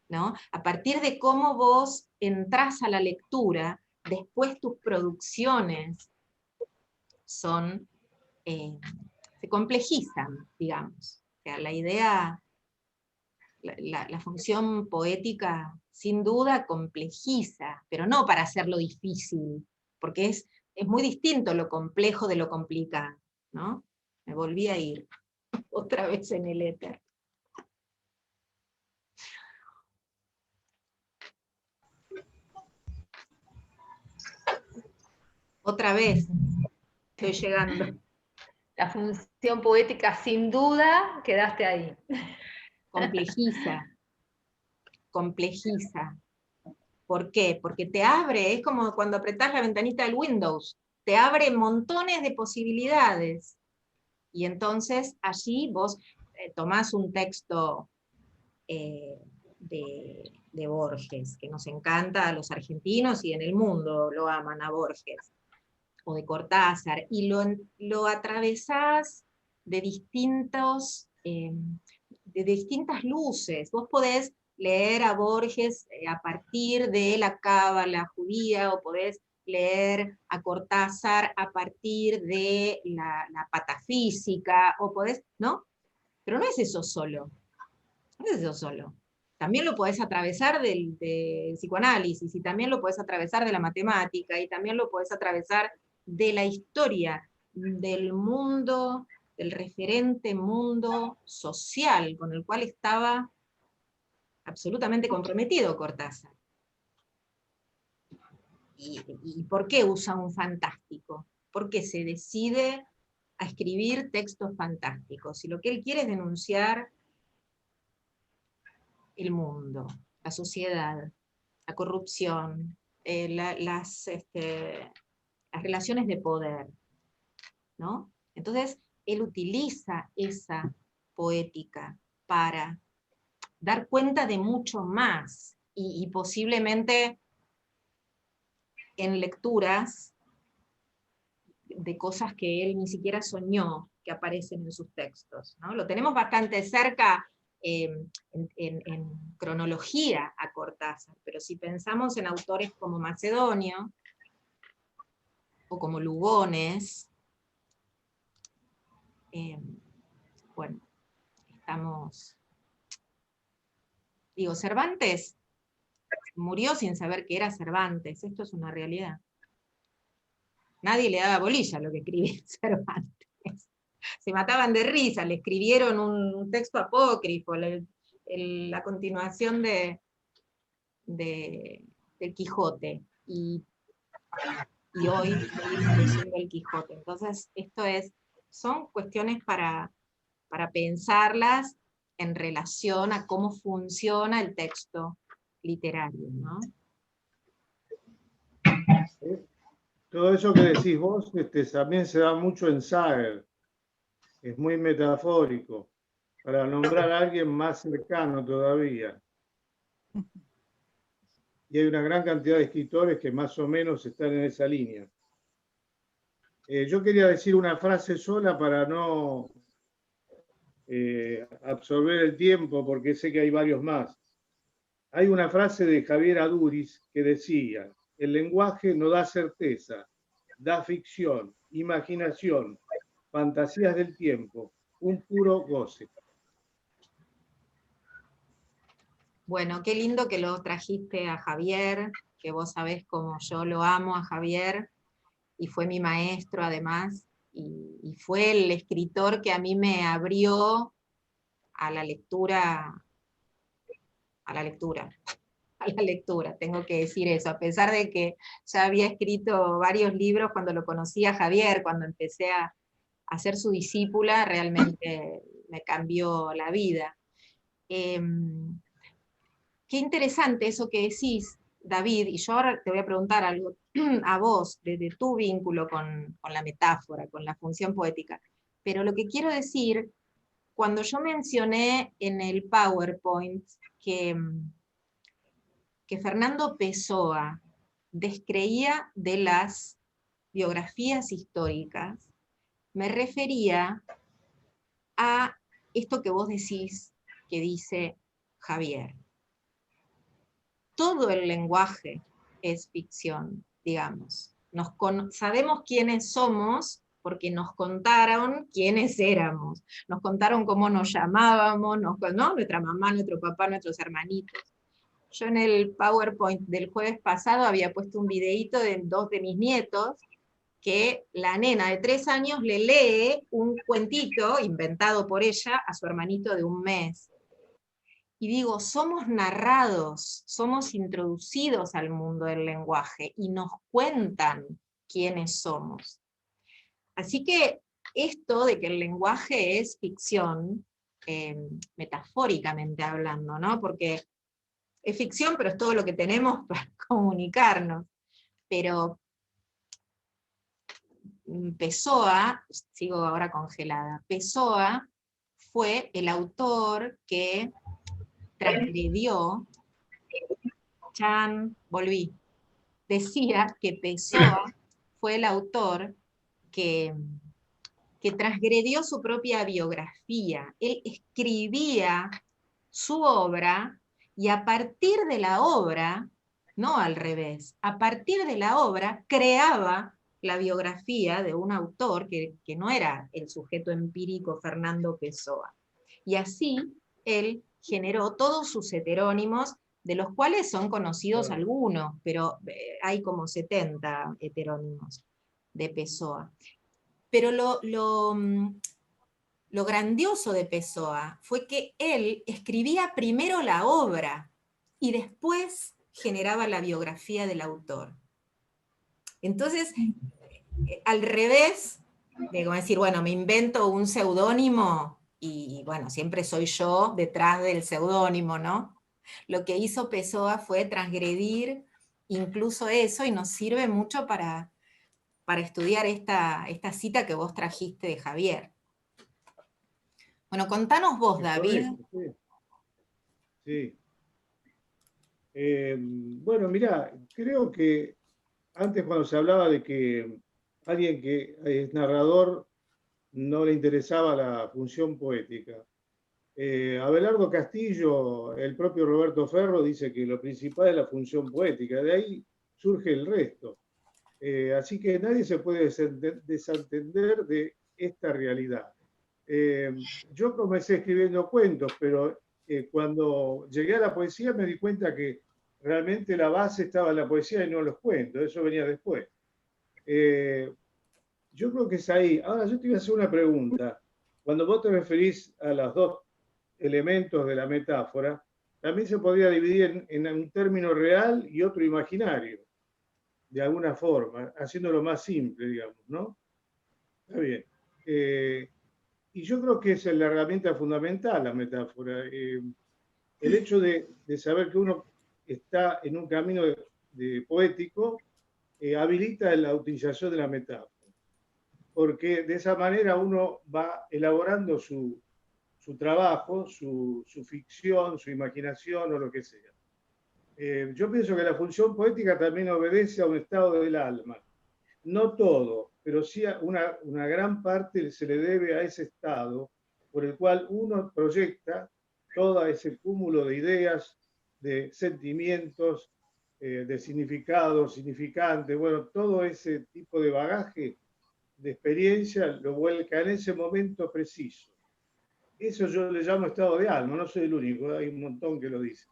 ¿no? A partir de cómo vos entrás a la lectura, después tus producciones son, se complejizan, digamos. O sea, la idea, la función poética, sin duda, complejiza, pero no para hacerlo difícil, porque es muy distinto lo complejo de lo complicado, ¿no? Me volví a ir otra vez en el éter. Otra vez, estoy llegando. La función poética, sin duda, quedaste ahí. Complejiza. Complejiza. ¿Por qué? Porque te abre, es como cuando apretás la ventanita del Windows, te abre montones de posibilidades. Y entonces allí vos tomás un texto de Borges, que nos encanta a los argentinos y en el mundo lo aman a Borges, o de Cortázar, y lo atravesás de distintas luces. Vos podés leer a Borges a partir de la cábala judía, o podés leer a Cortázar a partir de la patafísica, o podés, ¿no? Pero no es eso solo, no es eso solo. También lo podés atravesar del psicoanálisis, y también lo podés atravesar de la matemática, y también lo podés atravesar de la historia, del mundo, del referente mundo social con el cual estaba absolutamente comprometido Cortázar. ¿Y por qué usa un fantástico? ¿Por qué se decide a escribir textos fantásticos? Y lo que él quiere es denunciar el mundo, la sociedad, la corrupción, las relaciones de poder, ¿no? Entonces, él utiliza esa poética para dar cuenta de mucho más, y posiblemente en lecturas de cosas que él ni siquiera soñó que aparecen en sus textos, ¿no? Lo tenemos bastante cerca en cronología a Cortázar, pero si pensamos en autores como Macedonio, o como Lugones. Bueno, estamos... Digo, Cervantes murió sin saber que era Cervantes, esto es una realidad. Nadie le daba bolilla a lo que escribía Cervantes. Se mataban de risa, le escribieron un texto apócrifo, la continuación del Quijote, y hoy seguimos leyendo el Quijote. Entonces, son cuestiones para pensarlas en relación a cómo funciona el texto literario, ¿no? Todo eso que decís vos también se da mucho en Sager. Es muy metafórico, para nombrar a alguien más cercano todavía. Y hay una gran cantidad de escritores que más o menos están en esa línea. Yo quería decir una frase sola para no absorber el tiempo, porque sé que hay varios más. Hay una frase de Javier Adúriz que decía: el lenguaje no da certeza, da ficción, imaginación, fantasías del tiempo, un puro goce. Bueno, qué lindo que lo trajiste a Javier, que vos sabés cómo yo lo amo a Javier, y fue mi maestro además, y fue el escritor que a mí me abrió a la lectura, tengo que decir eso, a pesar de que ya había escrito varios libros cuando lo conocí a Javier, cuando empecé a ser su discípula, realmente me cambió la vida. Qué interesante eso que decís, David, y yo ahora te voy a preguntar algo a vos, de tu vínculo con la metáfora, con la función poética. Pero lo que quiero decir, cuando yo mencioné en el PowerPoint que Fernando Pessoa descreía de las biografías históricas, me refería a esto que vos decís, que dice Javier. Todo el lenguaje es ficción, digamos. Sabemos quiénes somos porque nos contaron quiénes éramos. Nos contaron cómo nos llamábamos, ¿no? Nuestra mamá, nuestro papá, nuestros hermanitos. Yo en el PowerPoint del jueves pasado había puesto un videíto de 2 de mis nietos, que la nena de 3 años le lee un cuentito inventado por ella a su hermanito de 1 mes. Y digo, somos narrados, somos introducidos al mundo del lenguaje y nos cuentan quiénes somos. Así que esto de que el lenguaje es ficción, metafóricamente hablando, ¿no? Porque es ficción, pero es todo lo que tenemos para comunicarnos. Pero Pessoa, sigo ahora congelada, Pessoa fue el autor que transgredió, volví, decía que Pessoa fue el autor que transgredió su propia biografía. Él escribía su obra y a partir de la obra, no al revés, a partir de la obra creaba la biografía de un autor que no era el sujeto empírico Fernando Pessoa. Y así él generó todos sus heterónimos, de los cuales son conocidos algunos, pero hay como 70 heterónimos de Pessoa. Pero lo grandioso de Pessoa fue que él escribía primero la obra y después generaba la biografía del autor. Entonces, al revés de como decir, bueno, me invento un seudónimo y bueno, siempre soy yo detrás del seudónimo, ¿no? Lo que hizo Pessoa fue transgredir incluso eso y nos sirve mucho para estudiar esta cita que vos trajiste de Javier. Bueno, contanos vos, David. Sí. Bueno, mira, creo que antes cuando se hablaba de que alguien que es narrador no le interesaba la función poética. Abelardo Castillo, el propio Roberto Ferro, dice que lo principal es la función poética, de ahí surge el resto. Así que nadie se puede desentender de esta realidad. Yo comencé escribiendo cuentos, pero cuando llegué a la poesía me di cuenta que realmente la base estaba en la poesía y no en los cuentos, eso venía después. Yo creo que es ahí. Ahora yo te voy a hacer una pregunta. Cuando vos te referís a los dos elementos de la metáfora, también se podría dividir en un término real y otro imaginario, de alguna forma, haciéndolo más simple, digamos, ¿no? Está bien. Y yo creo que esa es la herramienta fundamental, la metáfora. El hecho de saber que uno está en un camino poético habilita la utilización de la metáfora. Porque de esa manera uno va elaborando su trabajo, su ficción, su imaginación o lo que sea. Yo pienso que la función poética también obedece a un estado del alma. No todo, pero sí una gran parte se le debe a ese estado por el cual uno proyecta todo ese cúmulo de ideas, de sentimientos, de significados, significantes, bueno, todo ese tipo de bagaje de experiencia lo vuelca en ese momento preciso. Eso yo le llamo estado de alma, no soy el único, hay un montón que lo dice.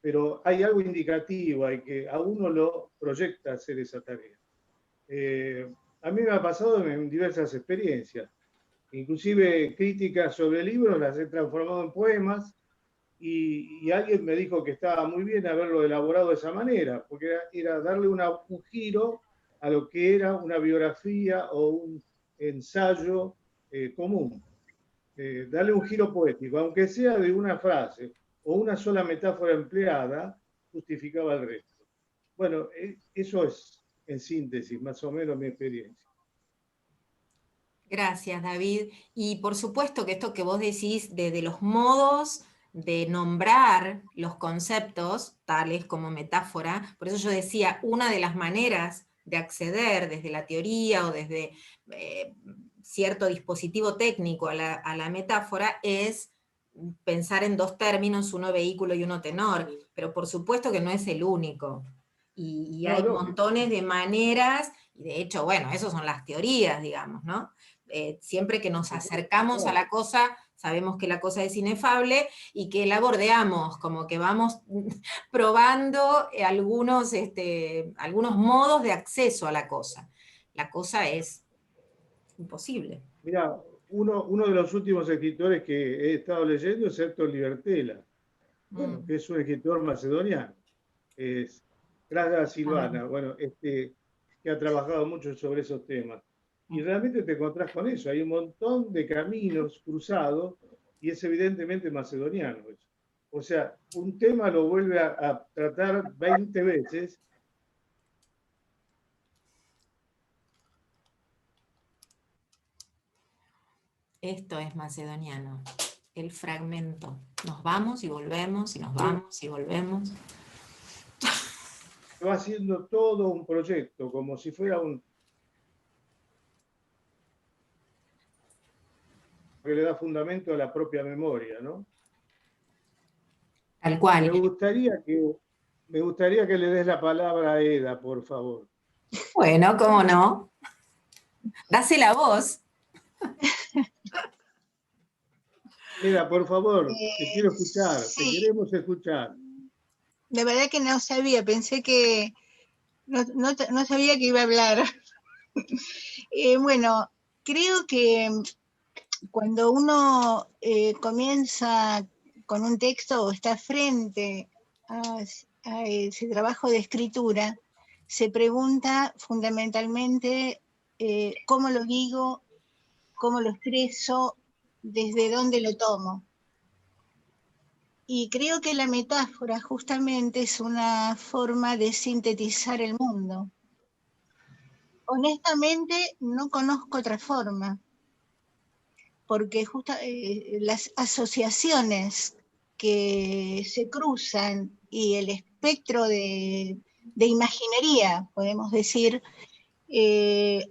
Pero hay algo indicativo, hay que a uno lo proyecta a hacer esa tarea. A mí me ha pasado en diversas experiencias, inclusive críticas sobre libros las he transformado en poemas y alguien me dijo que estaba muy bien haberlo elaborado de esa manera, porque era darle un giro a lo que era una biografía o un ensayo común. Darle un giro poético, aunque sea de una frase o una sola metáfora empleada, justificaba el resto. Bueno, eso es, en síntesis, más o menos mi experiencia. Gracias, David. Y por supuesto que esto que vos decís de los modos de nombrar los conceptos, tales como metáfora, por eso yo decía, una de las maneras de acceder desde la teoría o desde cierto dispositivo técnico a la metáfora es pensar en dos términos, uno vehículo y uno tenor, pero por supuesto que no es el único. Y hay montones de maneras, y de hecho, bueno, esas son las teorías, digamos, ¿no? Siempre que nos acercamos a la cosa, sabemos que la cosa es inefable y que la bordeamos, como que vamos probando algunos modos de acceso a la cosa. La cosa es imposible. Mira, uno de los últimos escritores que he estado leyendo es Héctor Libertela, bueno, que es un escritor macedoniano. Es Clara Silvana, bueno, que ha trabajado mucho sobre esos temas. Y realmente te encontrás con eso, hay un montón de caminos cruzados y es evidentemente macedoniano eso. O sea, un tema lo vuelve a tratar 20 veces. Esto es macedoniano, el fragmento. Nos vamos y volvemos, y nos vamos y volvemos. Va haciendo todo un proyecto, como si fuera que le da fundamento a la propia memoria, ¿no? Tal cual. Me gustaría que le des la palabra a Eda, por favor. Bueno, cómo no. Dásela a vos. Eda, por favor, te quiero escuchar, sí. Te queremos escuchar. De verdad que no sabía, pensé que no sabía que iba a hablar. Bueno, creo que cuando uno comienza con un texto o está frente a ese trabajo de escritura, se pregunta fundamentalmente cómo lo digo, cómo lo expreso, desde dónde lo tomo. Y creo que la metáfora justamente es una forma de sintetizar el mundo. Honestamente, no conozco otra forma, porque las asociaciones que se cruzan y el espectro de imaginería, podemos decir,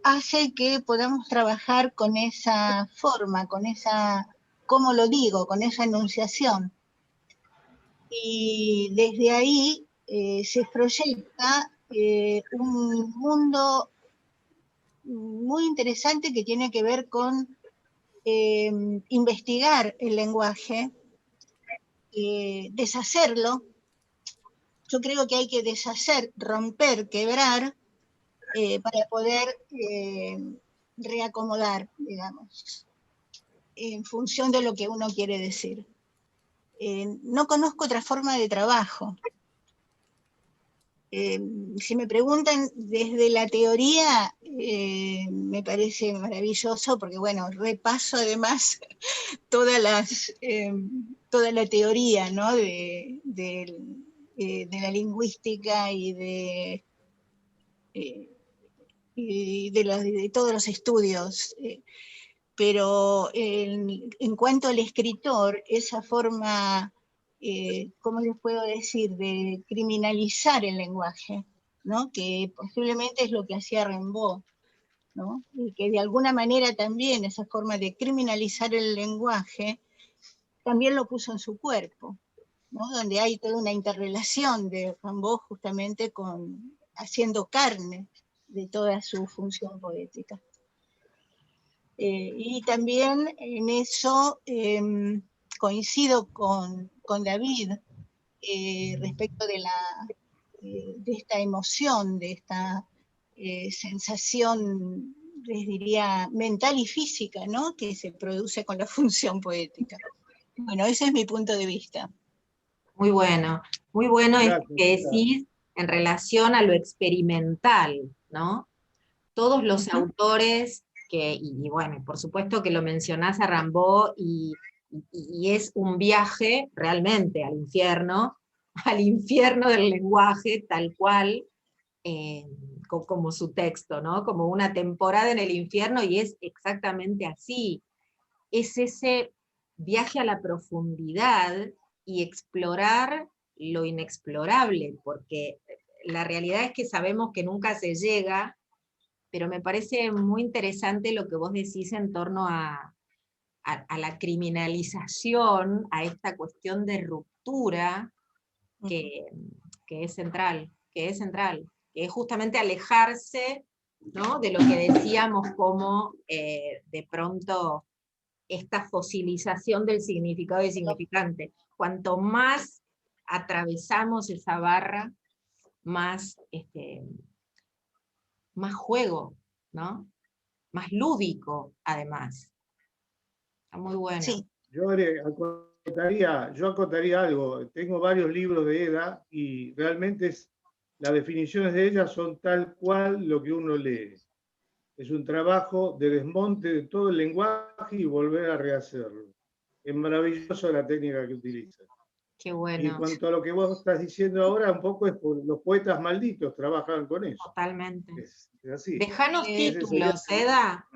hace que podamos trabajar con esa forma, con esa, ¿cómo lo digo?, con esa enunciación. Y desde ahí se proyecta un mundo muy interesante que tiene que ver con investigar el lenguaje, deshacerlo. Yo creo que hay que deshacer, romper, quebrar, para poder reacomodar, digamos, en función de lo que uno quiere decir. No conozco otra forma de trabajo. Si me preguntan desde la teoría, me parece maravilloso, porque bueno, repaso además toda la teoría, ¿no? de la lingüística y de todos los estudios. Pero en cuanto al escritor, esa forma, ¿cómo les puedo decir?, de criminalizar el lenguaje, ¿no? Que posiblemente es lo que hacía Rimbaud, ¿no? Y que de alguna manera también esa forma de criminalizar el lenguaje también lo puso en su cuerpo, ¿no? Donde hay toda una interrelación de Rimbaud justamente haciendo carne de toda su función poética. Y también en eso coincido con David respecto de esta emoción, de esta sensación, les diría, mental y física, ¿no? Que se produce con la función poética. Bueno, ese es mi punto de vista. Muy bueno esto que decís en relación a lo experimental, ¿no? Todos los autores y bueno, por supuesto que lo mencionás a Rimbaud, y es un viaje realmente al infierno del lenguaje, tal cual, como su texto, ¿no? Como una temporada en el infierno, y es exactamente así. Es ese viaje a la profundidad y explorar lo inexplorable, porque la realidad es que sabemos que nunca se llega, pero me parece muy interesante lo que vos decís en torno a la criminalización, a esta cuestión de ruptura que es central, que es justamente alejarse, ¿no?, de lo que decíamos como de pronto esta fosilización del significado y significante. Cuanto más atravesamos esa barra, más juego, ¿no? Más lúdico, además. Está muy bueno. Sí. Yo acotaría algo. Tengo varios libros de Eda y realmente las definiciones de ellas son tal cual lo que uno lee. Es un trabajo de desmonte de todo el lenguaje y volver a rehacerlo. Es maravilloso la técnica que utiliza. Qué bueno. Y en cuanto a lo que vos estás diciendo ahora, un poco es por los poetas malditos trabajan con eso. Totalmente. Es así. Dejanos títulos, Eda.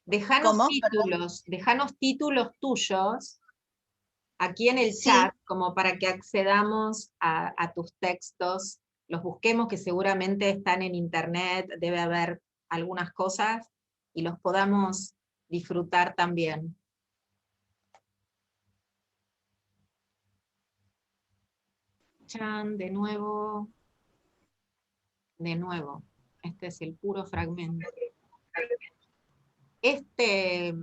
Dejanos títulos tuyos aquí en el chat, como para que accedamos a tus textos, los busquemos, que seguramente están en internet, debe haber algunas cosas, y los podamos disfrutar también. Chan, de nuevo. Este es el puro fragmento. Este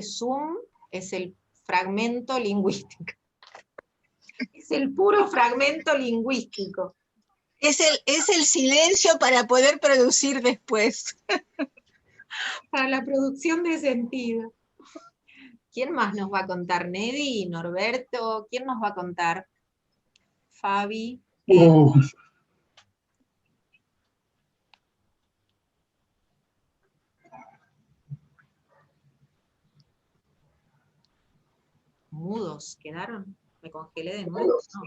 Zoom es el fragmento lingüístico. Es el puro fragmento lingüístico. Es el silencio para poder producir después. Para la producción de sentido. ¿Quién más nos va a contar? ¿Nedi? ¿Norberto? ¿Quién nos va a contar? Fabi. Mudos quedaron. Me congelé de nuevo. No.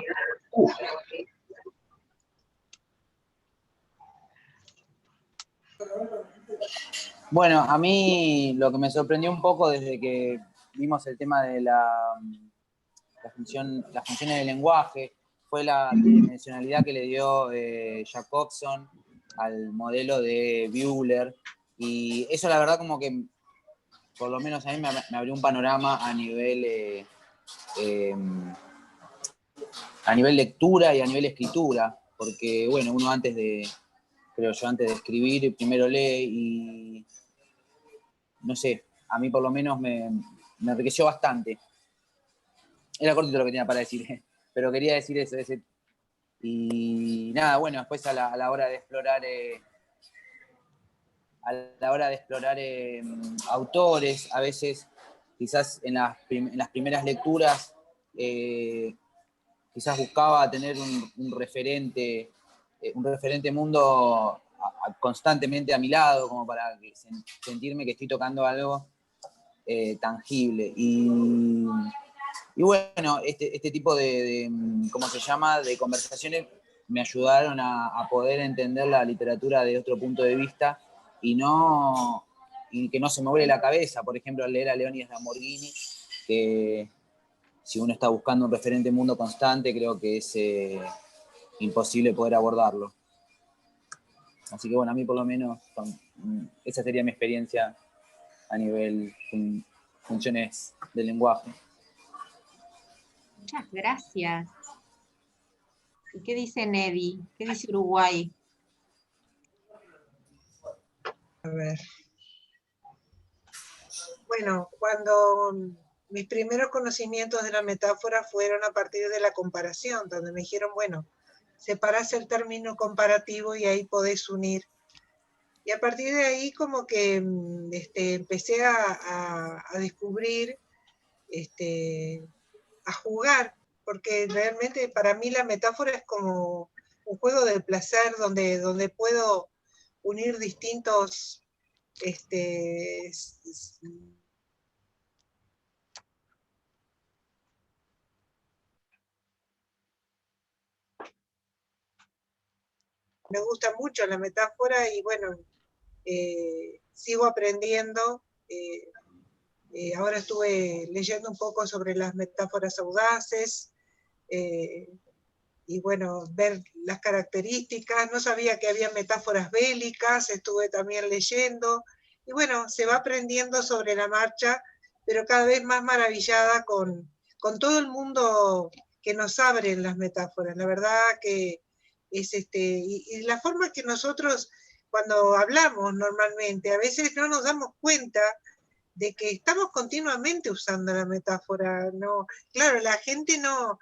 Bueno, a mí lo que me sorprendió un poco desde que vimos el tema de las funciones del lenguaje fue la tridimensionalidad que le dio Jacobson al modelo de Bühler, y eso la verdad como que por lo menos a mí me abrió un panorama a nivel lectura y a nivel escritura, porque bueno, uno antes de creo yo, antes de escribir, primero lee y, no sé, a mí por lo menos me enriqueció bastante. Era cortito lo que tenía para decir, pero quería decir eso. Y nada, bueno, después a la hora de explorar... autores, a veces quizás en las primeras lecturas quizás buscaba tener un referente mundo constantemente a mi lado, como para sentirme que estoy tocando algo tangible. Y bueno, este tipo de ¿cómo se llama?, de conversaciones me ayudaron a poder entender la literatura de otro punto de vista y que no se me vuele la cabeza. Por ejemplo, al leer a Leónidas Lamborghini, que si uno está buscando un referente mundo constante, creo que es imposible poder abordarlo. Así que bueno, a mí por lo menos esa sería mi experiencia a nivel funciones del lenguaje. Muchas gracias. ¿Y qué dice Nedi? ¿Qué dice Uruguay? A ver. Bueno, cuando mis primeros conocimientos de la metáfora fueron a partir de la comparación, donde me dijeron, bueno, separás el término comparativo y ahí podés unir. Y a partir de ahí como que empecé a descubrir, a jugar, porque realmente para mí la metáfora es como un juego de placer donde puedo unir distintos me gusta mucho la metáfora y bueno, sigo aprendiendo. Ahora estuve leyendo un poco sobre las metáforas audaces, y bueno, ver las características. No sabía que había metáforas bélicas, estuve también leyendo, y bueno, se va aprendiendo sobre la marcha, pero cada vez más maravillada con todo el mundo que nos abren las metáforas. La verdad que es y la forma que nosotros cuando hablamos normalmente, a veces no nos damos cuenta de que estamos continuamente usando la metáfora. No, claro, la gente no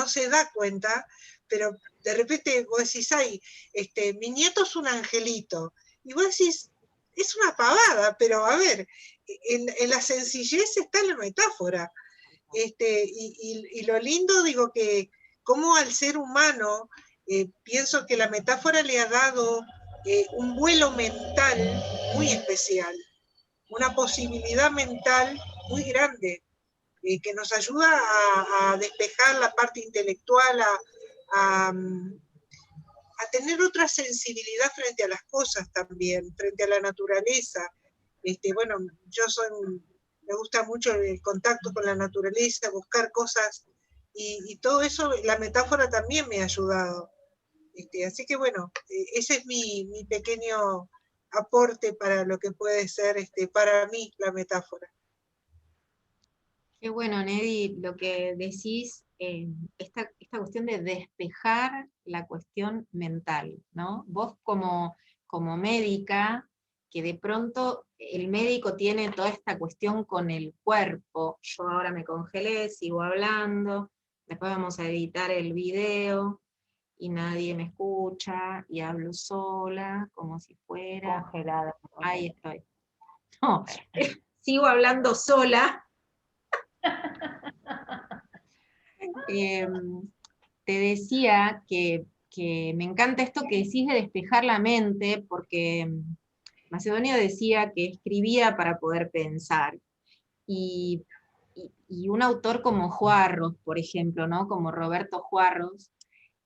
se da cuenta, pero de repente vos decís, ay, mi nieto es un angelito, y vos decís, es una pavada, pero a ver, en la sencillez está la metáfora. Y lo lindo, digo, que como al ser humano, pienso que la metáfora le ha dado un vuelo mental muy especial, una posibilidad mental muy grande, que nos ayuda a despejar la parte intelectual, a tener otra sensibilidad frente a las cosas también, frente a la naturaleza. Bueno, me gusta mucho el contacto con la naturaleza, buscar cosas, y todo eso, la metáfora también me ha ayudado. Así que bueno, ese es mi pequeño aporte para lo que puede ser para mí la metáfora. Qué bueno, Nedi, lo que decís, esta cuestión de despejar la cuestión mental, ¿no? Vos como médica, que de pronto el médico tiene toda esta cuestión con el cuerpo. Yo ahora me congelé, sigo hablando, después vamos a editar el video, y nadie me escucha, y hablo sola, como si fuera... Congelada. Ahí estoy. No, sigo hablando sola. Te decía que me encanta esto que decís de despejar la mente, porque Macedonio decía que escribía para poder pensar. Y un autor como Juarros, por ejemplo, ¿no? Como Roberto Juarros,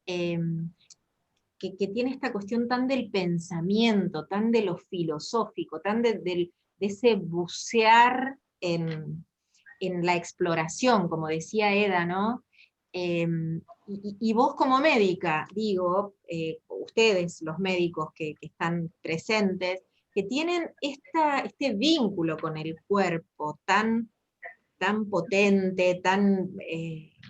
que tiene esta cuestión tan del pensamiento, tan de lo filosófico, tan de ese bucear en la exploración, como decía Eda, ¿no? Y vos como médica, digo, ustedes, los médicos que están presentes, que tienen este vínculo con el cuerpo tan potente, tan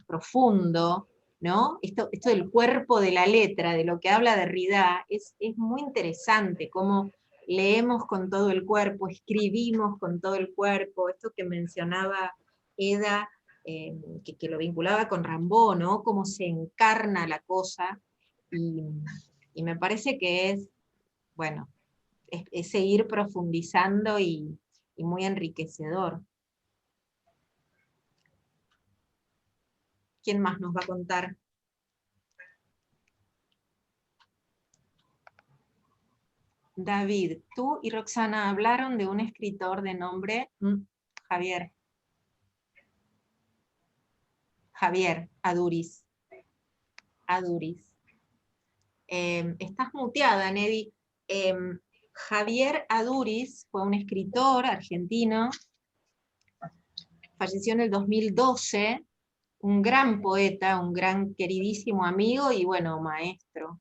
profundo, ¿no? Esto del cuerpo de la letra, de lo que habla Derrida, es muy interesante, cómo leemos con todo el cuerpo, escribimos con todo el cuerpo, esto que mencionaba Eda, que lo vinculaba con Rimbaud, ¿no? Cómo se encarna la cosa, y me parece que es, bueno, es seguir profundizando y muy enriquecedor. ¿Quién más nos va a contar? David, tú y Roxana hablaron de un escritor de nombre Javier. Javier Aduriz. Aduriz. Estás muteada, Nedi. Javier Aduriz fue un escritor argentino, falleció en el 2012, un gran poeta, un gran queridísimo amigo y bueno, maestro.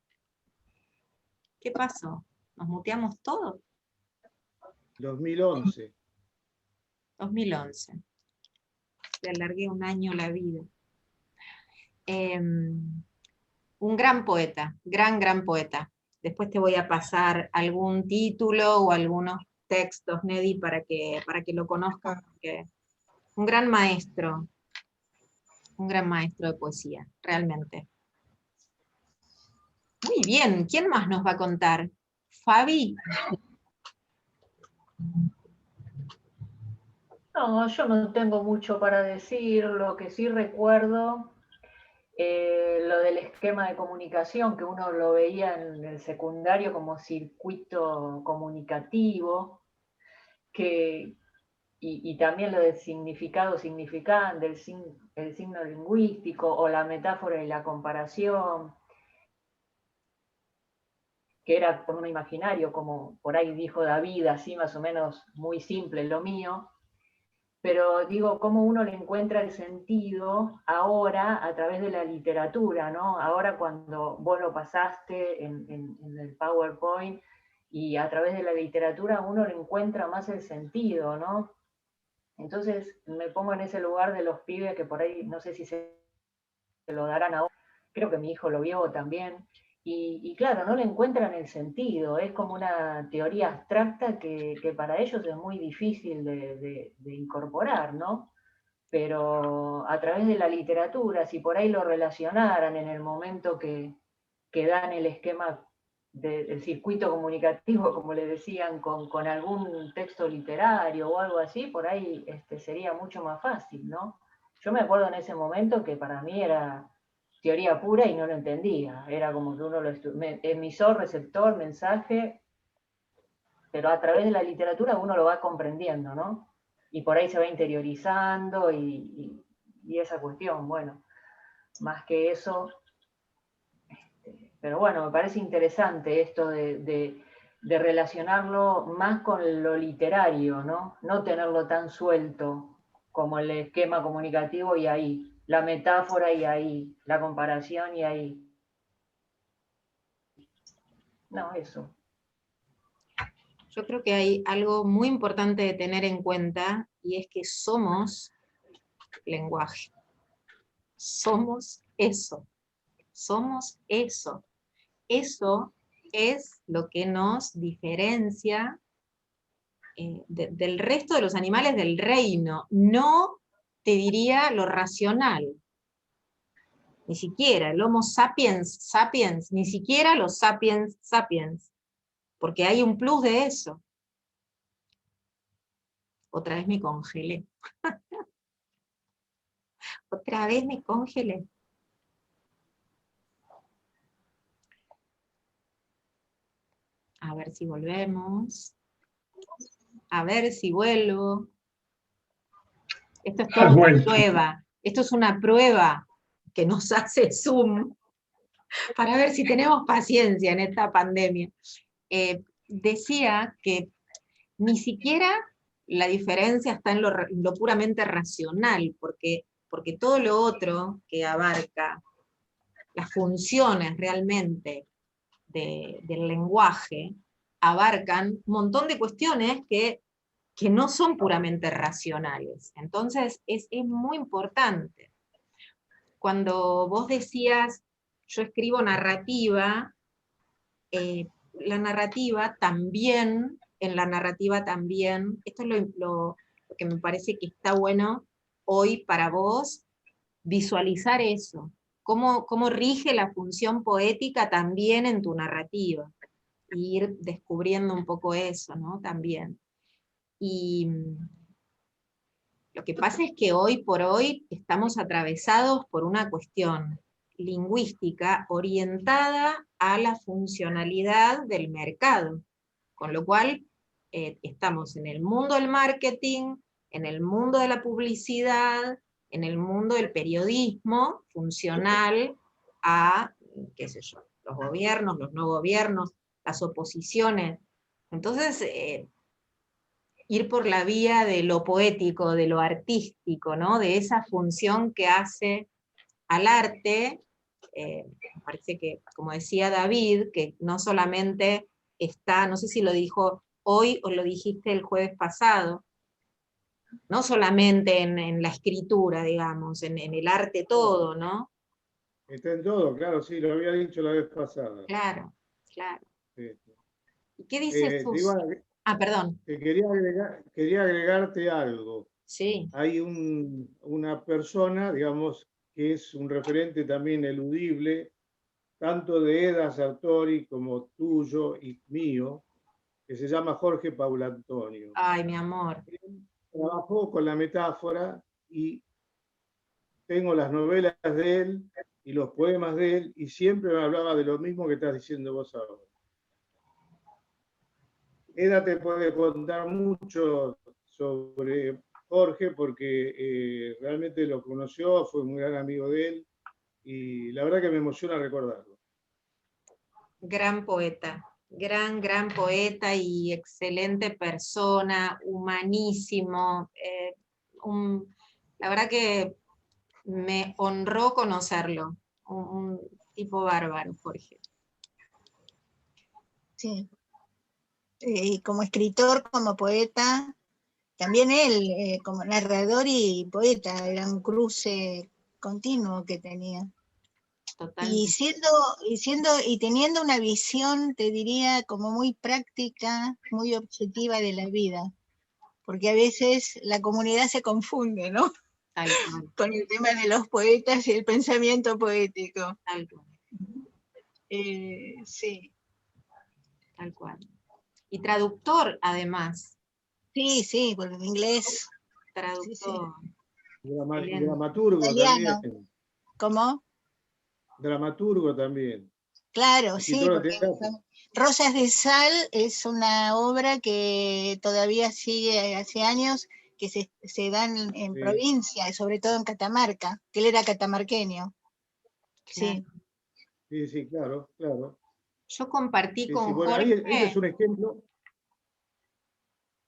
¿Qué pasó? ¿Nos muteamos todos? 2011. 2011. Le alargué un año la vida. Un gran poeta, gran poeta. Después te voy a pasar algún título o algunos textos, Nedi, para que lo conozcas, porque un gran maestro de poesía, realmente. Muy bien, ¿quién más nos va a contar? Fabi. No, yo no tengo mucho para decir, lo que sí recuerdo, lo del esquema de comunicación, que uno lo veía en el secundario como circuito comunicativo, y también lo del significado, significante, el signo lingüístico, o la metáfora y la comparación, que era por un imaginario, como por ahí dijo David, así más o menos muy simple lo mío, pero digo, cómo uno le encuentra el sentido ahora a través de la literatura, ¿no? Ahora cuando vos lo pasaste en el PowerPoint, y a través de la literatura uno le encuentra más el sentido, ¿no? Entonces me pongo en ese lugar de los pibes que por ahí, no sé si se lo darán ahora, creo que mi hijo lo vio también, y claro, no le encuentran el sentido, es como una teoría abstracta que para ellos es muy difícil de incorporar, ¿no? Pero a través de la literatura, si por ahí lo relacionaran en el momento que dan el esquema del circuito comunicativo, como le decían, con algún texto literario o algo así, por ahí sería mucho más fácil, ¿no? Yo me acuerdo en ese momento que para mí era teoría pura y no lo entendía, era como que uno lo emisor, receptor, mensaje, pero a través de la literatura uno lo va comprendiendo, ¿no? Y por ahí se va interiorizando y esa cuestión, bueno, más que eso. Pero bueno, me parece interesante esto de relacionarlo más con lo literario, ¿no? No tenerlo tan suelto como el esquema comunicativo y ahí, la metáfora y ahí, la comparación y ahí. No, eso. Yo creo que hay algo muy importante de tener en cuenta, y es que somos lenguaje. Somos eso. Somos eso. Eso es lo que nos diferencia del resto de los animales del reino. No te diría lo racional. Ni siquiera el Homo sapiens sapiens, ni siquiera los sapiens sapiens. Porque hay un plus de eso. Otra vez me congelé. Otra vez me congelé. A ver si volvemos. A ver si vuelvo. Esto es toda una prueba. Esto es una prueba que nos hace Zoom para ver si tenemos paciencia en esta pandemia. Decía que ni siquiera la diferencia está en lo puramente racional, porque todo lo otro que abarca las funciones realmente del lenguaje, abarcan un montón de cuestiones que no son puramente racionales. Entonces es muy importante. cuando vos decías, yo escribo narrativa, la narrativa también, en la narrativa también, esto es lo que me parece que está bueno hoy para vos, visualizar eso, cómo rige la función poética también en tu narrativa, y ir descubriendo un poco eso, ¿no? También. Y lo que pasa es que hoy por hoy estamos atravesados por una cuestión lingüística orientada a la funcionalidad del mercado, con lo cual estamos en el mundo del marketing, en el mundo de la publicidad, en el mundo del periodismo funcional a, qué sé yo, los gobiernos, los no gobiernos, las oposiciones. Entonces, ir por la vía de lo poético, de lo artístico, ¿no? De esa función que hace al arte, me parece que, como decía David, que no solamente está, no sé si lo dijo hoy o lo dijiste el jueves pasado, no solamente en la escritura, digamos, en el arte todo, ¿no? Está en todo, claro, sí, lo había dicho la vez pasada. Claro, claro. Sí. ¿Y qué dice Sus? Perdón. Quería agregarte algo. Sí. Hay una persona, digamos, que es un referente también eludible, tanto de Eda Sartori como tuyo y mío, que se llama Jorge Paulantonio. Ay, mi amor. Trabajó con la metáfora y tengo las novelas de él y los poemas de él, y siempre me hablaba de lo mismo que estás diciendo vos ahora. Eda te puede contar mucho sobre Jorge porque realmente lo conoció, fue un gran amigo de él, y la verdad que me emociona recordarlo. Gran poeta, gran poeta y excelente persona, humanísimo. La verdad que me honró conocerlo, un tipo bárbaro, Jorge. Sí. Y como escritor, como poeta, también él, como narrador y poeta, era un cruce continuo que tenía. Totalmente. Y teniendo una visión, te diría, como muy práctica, muy objetiva de la vida, porque a veces la comunidad se confunde, ¿no? Tal cual. Con el tema de los poetas y el pensamiento poético. Tal cual. Sí. Tal cual. Y traductor, además. Sí, por el inglés. Traductor. Sí. Dramaturgo italiano. también. ¿Cómo? Dramaturgo también. Claro, sí. Porque Rosas de Sal es una obra que todavía sigue hace años, que se dan en provincia, sobre todo en Catamarca, que él era catamarqueño. Claro. Sí. Sí, claro. Yo compartí con bueno, Jorge. ahí es un ejemplo.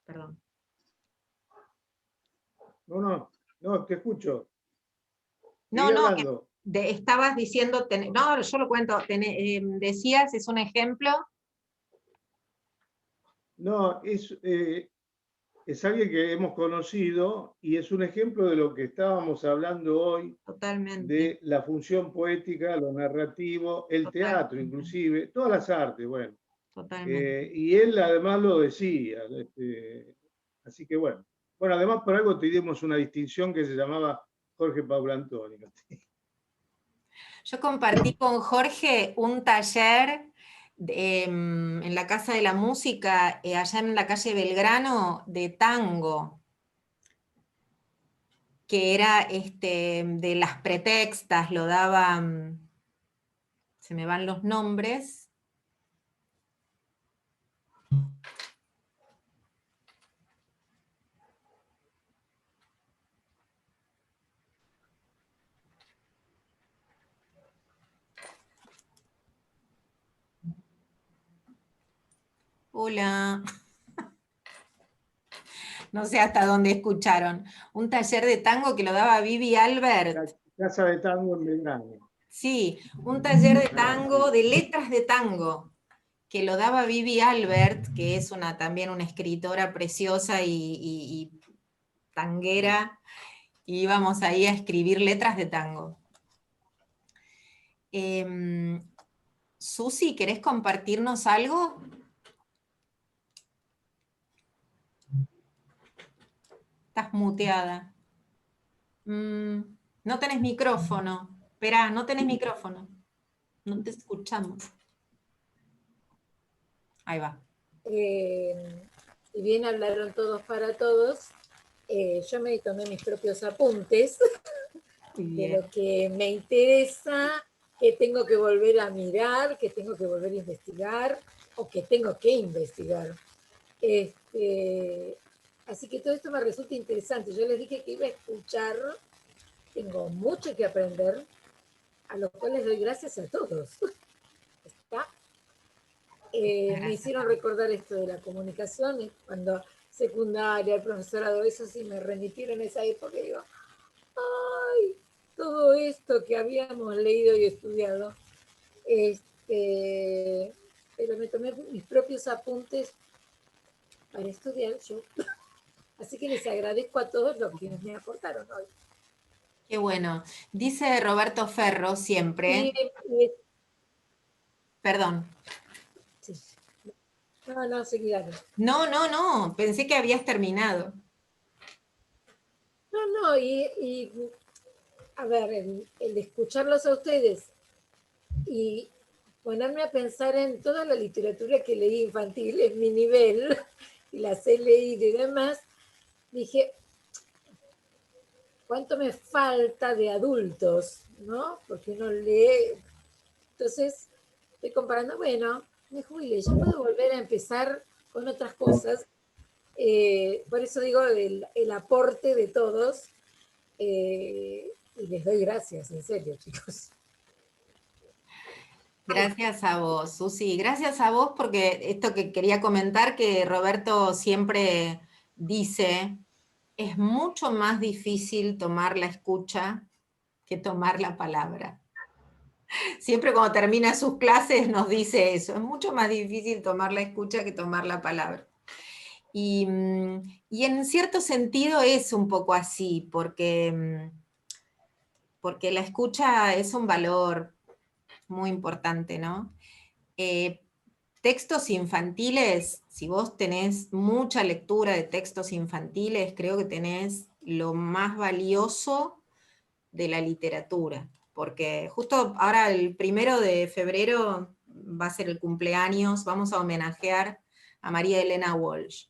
Perdón. No, te escucho. No, Sigue hablando. Estabas diciendo, no, yo lo cuento, decías, es un ejemplo. No, es alguien que hemos conocido y es un ejemplo de lo que estábamos hablando hoy. Totalmente. De la función poética, lo narrativo, el teatro inclusive, todas las artes, bueno. Totalmente. Y él además lo decía. Así que bueno, además por algo te dimos una distinción que se llamaba Jorge Paulantonio. Yo compartí con Jorge un taller en la Casa de la Música, allá en la calle Belgrano, de tango, que era de las pretextas, lo daban, se me van los nombres. Hola. No sé hasta dónde escucharon. Un taller de tango que lo daba Vivi Albert. La Casa de Tango en Belgrano. Sí, un taller de tango, de letras de tango, que lo daba Vivi Albert, que es también una escritora preciosa y tanguera, y íbamos ahí a escribir letras de tango. Susi, ¿querés compartirnos algo? Estás muteada. No tenés micrófono. Esperá, no tenés micrófono. No te escuchamos. Ahí va. Si bien hablaron todos para todos, yo me tomé mis propios apuntes de lo que me interesa, que tengo que volver a mirar, que tengo que volver a investigar, o que tengo que investigar. Así que todo esto me resulta interesante. Yo les dije que iba a escuchar, tengo mucho que aprender, a lo cual les doy gracias a todos. ¿Está? Me hicieron recordar esto de la comunicación, cuando secundaria, el profesorado, eso sí me remitieron a esa época y digo, ¡ay! Todo esto que habíamos leído y estudiado. Pero me tomé mis propios apuntes para estudiar yo. Así que les agradezco a todos los que me aportaron hoy. Qué bueno. Dice Roberto Ferro siempre. Perdón. Sí. No, seguirán. No, pensé que habías terminado. No, a ver, el escucharlos a ustedes y ponerme a pensar en toda la literatura que leí infantil, en mi nivel, y las he leído y demás, dije, ¿cuánto me falta de adultos? ¿No? Porque uno lee. Entonces, estoy comparando, bueno, me jubilé, ya puedo volver a empezar con otras cosas. Por eso digo el aporte de todos. Y les doy gracias, en serio, chicos. Gracias a vos, Susi. Gracias a vos porque esto que quería comentar, que Roberto siempre dice, es mucho más difícil tomar la escucha que tomar la palabra. Siempre cuando termina sus clases nos dice eso, es mucho más difícil tomar la escucha que tomar la palabra. Y en cierto sentido es un poco así, porque la escucha es un valor muy importante, ¿no? Textos infantiles, si vos tenés mucha lectura de textos infantiles, creo que tenés lo más valioso de la literatura, porque justo ahora el 1 de febrero va a ser el cumpleaños, vamos a homenajear a María Elena Walsh.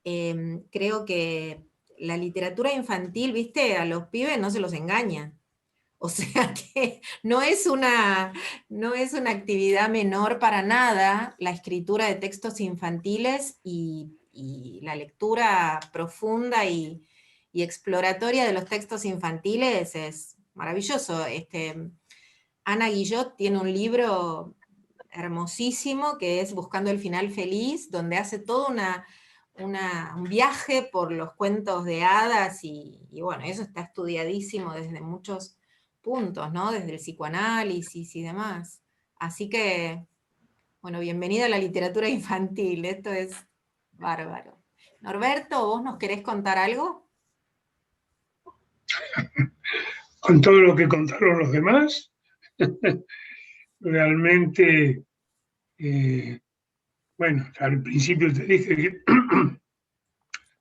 Creo que la literatura infantil, viste, a los pibes no se los engaña. O sea que no es una actividad menor para nada la escritura de textos infantiles y la lectura profunda y exploratoria de los textos infantiles es maravilloso. Ana Guillot tiene un libro hermosísimo que es Buscando el final feliz, donde hace todo un viaje por los cuentos de hadas y bueno, eso está estudiadísimo desde muchos puntos, ¿no? Desde el psicoanálisis y demás. Así que, bueno, bienvenida a la literatura infantil, esto es bárbaro. Norberto, ¿vos nos querés contar algo? Con todo lo que contaron los demás, realmente, bueno, al principio te dije que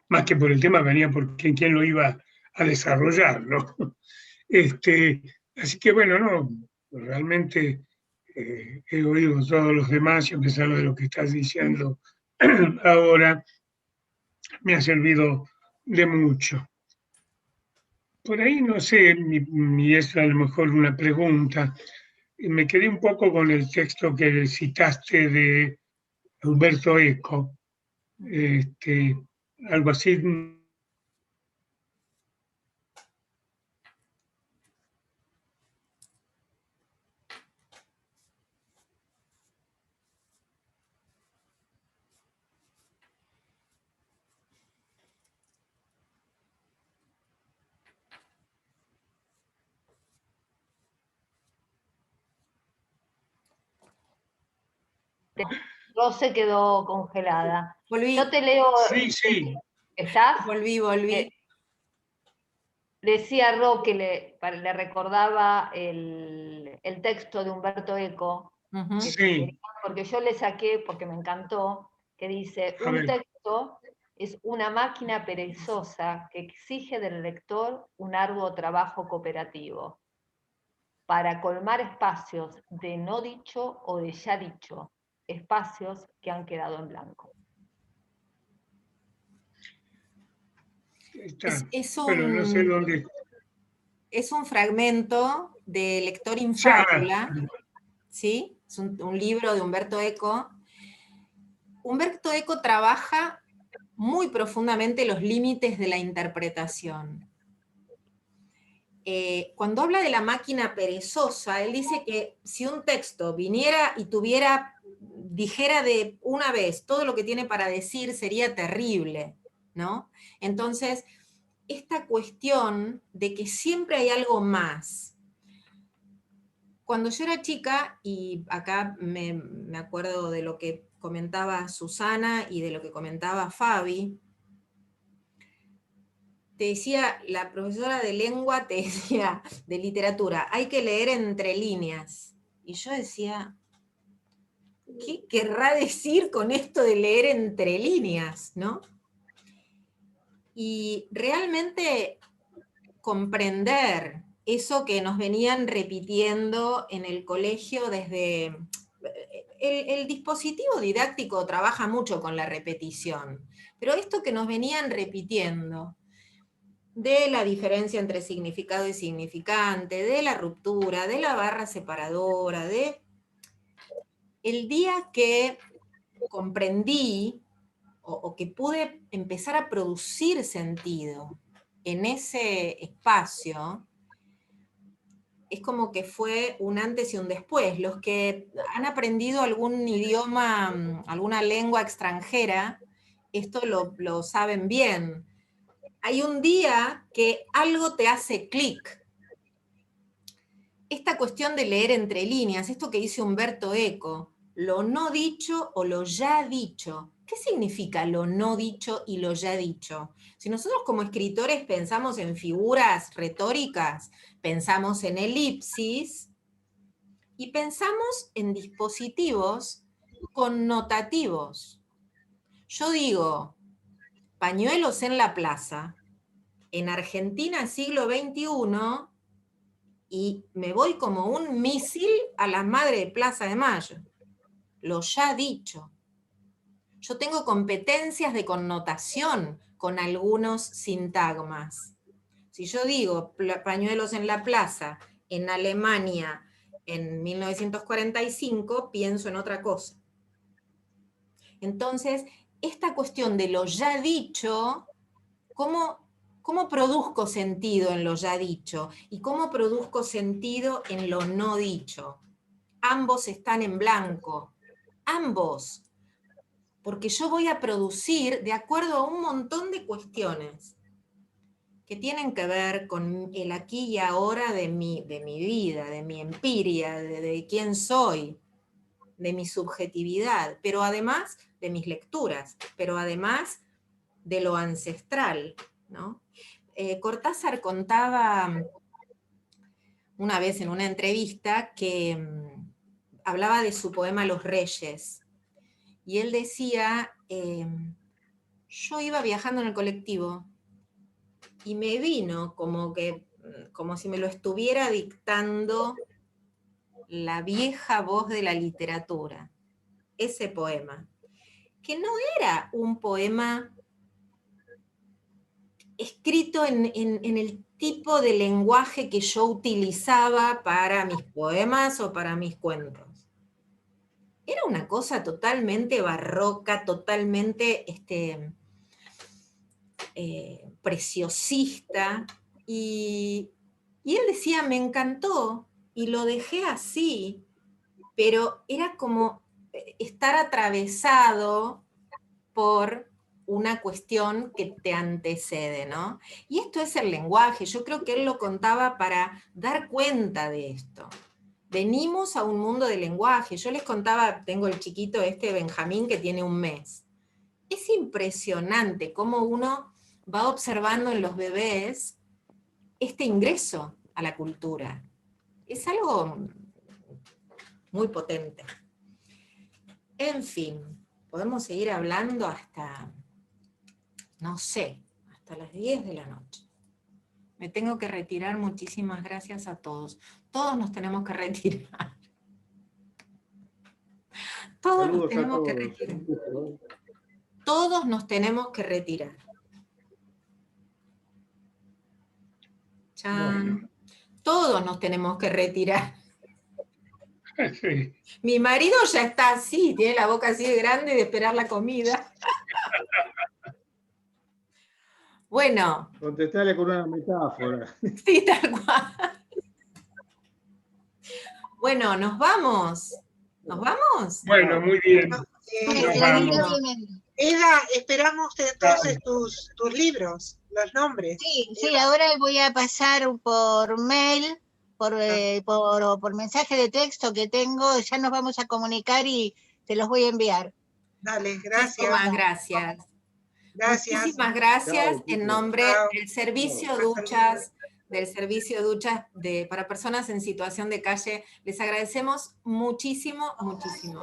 más que por el tema venía por quién lo iba a desarrollar, ¿no? Así que bueno, no, realmente he oído a todos los demás y a pesar de lo que estás diciendo ahora, me ha servido de mucho. Por ahí no sé, y es a lo mejor una pregunta, me quedé un poco con el texto que citaste de Umberto Eco, algo así. Rose quedó congelada. Volví. Yo te leo. Sí. ¿Estás? Volví. decía Ro que le recordaba el texto de Humberto Eco, Ujú. Sí, porque yo le saqué, porque me encantó, que dice, a un ver. texto es una máquina perezosa que exige del lector un arduo trabajo cooperativo para colmar espacios de no dicho o de ya dicho, espacios que han quedado en blanco. Está. Es Bueno, no sé dónde. es un fragmento de Lector in Ya, Fábula, ¿sí? Es un libro de Humberto Eco. Humberto Eco trabaja muy profundamente los límites de la interpretación. Cuando habla de la máquina perezosa, él dice que si un texto viniera y dijera de una vez todo lo que tiene para decir, sería terrible, ¿no? Entonces, esta cuestión de que siempre hay algo más. Cuando yo era chica, y acá me acuerdo de lo que comentaba Susana y de lo que comentaba Fabi, te decía, la profesora de lengua te decía, de literatura, hay que leer entre líneas. Y yo decía, ¿qué querrá decir con esto de leer entre líneas, no? Y realmente comprender eso que nos venían repitiendo en el colegio desde... El dispositivo didáctico trabaja mucho con la repetición, pero esto que nos venían repitiendo, de la diferencia entre significado y significante, de la ruptura, de la barra separadora, de... El día que comprendí o que pude empezar a producir sentido en ese espacio, es como que fue un antes y un después. Los que han aprendido algún idioma, alguna lengua extranjera, esto lo saben bien. Hay un día que algo te hace clic. Esta cuestión de leer entre líneas, esto que dice Humberto Eco, lo no dicho o lo ya dicho. ¿Qué significa lo no dicho y lo ya dicho? Si nosotros como escritores pensamos en figuras retóricas, pensamos en elipsis y pensamos en dispositivos connotativos. Yo digo, pañuelos en la plaza, en Argentina siglo XXI, y me voy como un misil a la madre de Plaza de Mayo. Lo ya dicho. Yo tengo competencias de connotación con algunos sintagmas. Si yo digo pañuelos en la plaza en Alemania en 1945, pienso en otra cosa. Entonces, esta cuestión de lo ya dicho, ¿cómo produzco sentido en lo ya dicho? ¿Y cómo produzco sentido en lo no dicho? Ambos están en blanco. Ambos. Porque yo voy a producir de acuerdo a un montón de cuestiones que tienen que ver con el aquí y ahora de mi vida, de mi empiria, de quién soy, de mi subjetividad, pero además de mis lecturas, pero además de lo ancestral, ¿no? Cortázar contaba una vez en una entrevista que hablaba de su poema Los Reyes, y él decía, yo iba viajando en el colectivo y me vino como si me lo estuviera dictando la vieja voz de la literatura, ese poema, que no era un poema escrito en el tipo de lenguaje que yo utilizaba para mis poemas o para mis cuentos. Era una cosa totalmente barroca, totalmente preciosista, y él decía, me encantó, y lo dejé así, pero era como estar atravesado por una cuestión que te antecede, ¿no? Y esto es el lenguaje. Yo creo que él lo contaba para dar cuenta de esto. Venimos a un mundo de lenguaje. Yo les contaba, tengo el chiquito Benjamín, que tiene 1 mes. Es impresionante cómo uno va observando en los bebés este ingreso a la cultura. Es algo muy potente. En fin, podemos seguir hablando hasta, no sé, hasta las 10 de la noche. Me tengo que retirar, muchísimas gracias a todos. Todos nos tenemos que retirar. Todos nos tenemos que retirar. Todos nos tenemos que retirar. Chan. Todos nos tenemos que retirar. Sí. Mi marido ya está así, tiene la boca así de grande de esperar la comida. Bueno. Contestarle con una metáfora. Sí, tal cual. Bueno, ¿nos vamos? ¿Nos vamos? Bueno, muy bien. Nos vamos. Eda, esperamos entonces tus libros, los nombres. Sí, ahora voy a pasar por mail, por mensaje de texto que tengo, ya nos vamos a comunicar y te los voy a enviar. Dale, gracias. Muchísimas gracias. Gracias. Muchísimas gracias Chao, en nombre chao. del servicio duchas para personas en situación de calle. Les agradecemos muchísimo, muchísimo.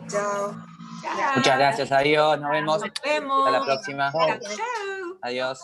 Chao. Chao. Muchas gracias, adiós, nos vemos. Nos vemos. Hasta la próxima. Chao. Adiós.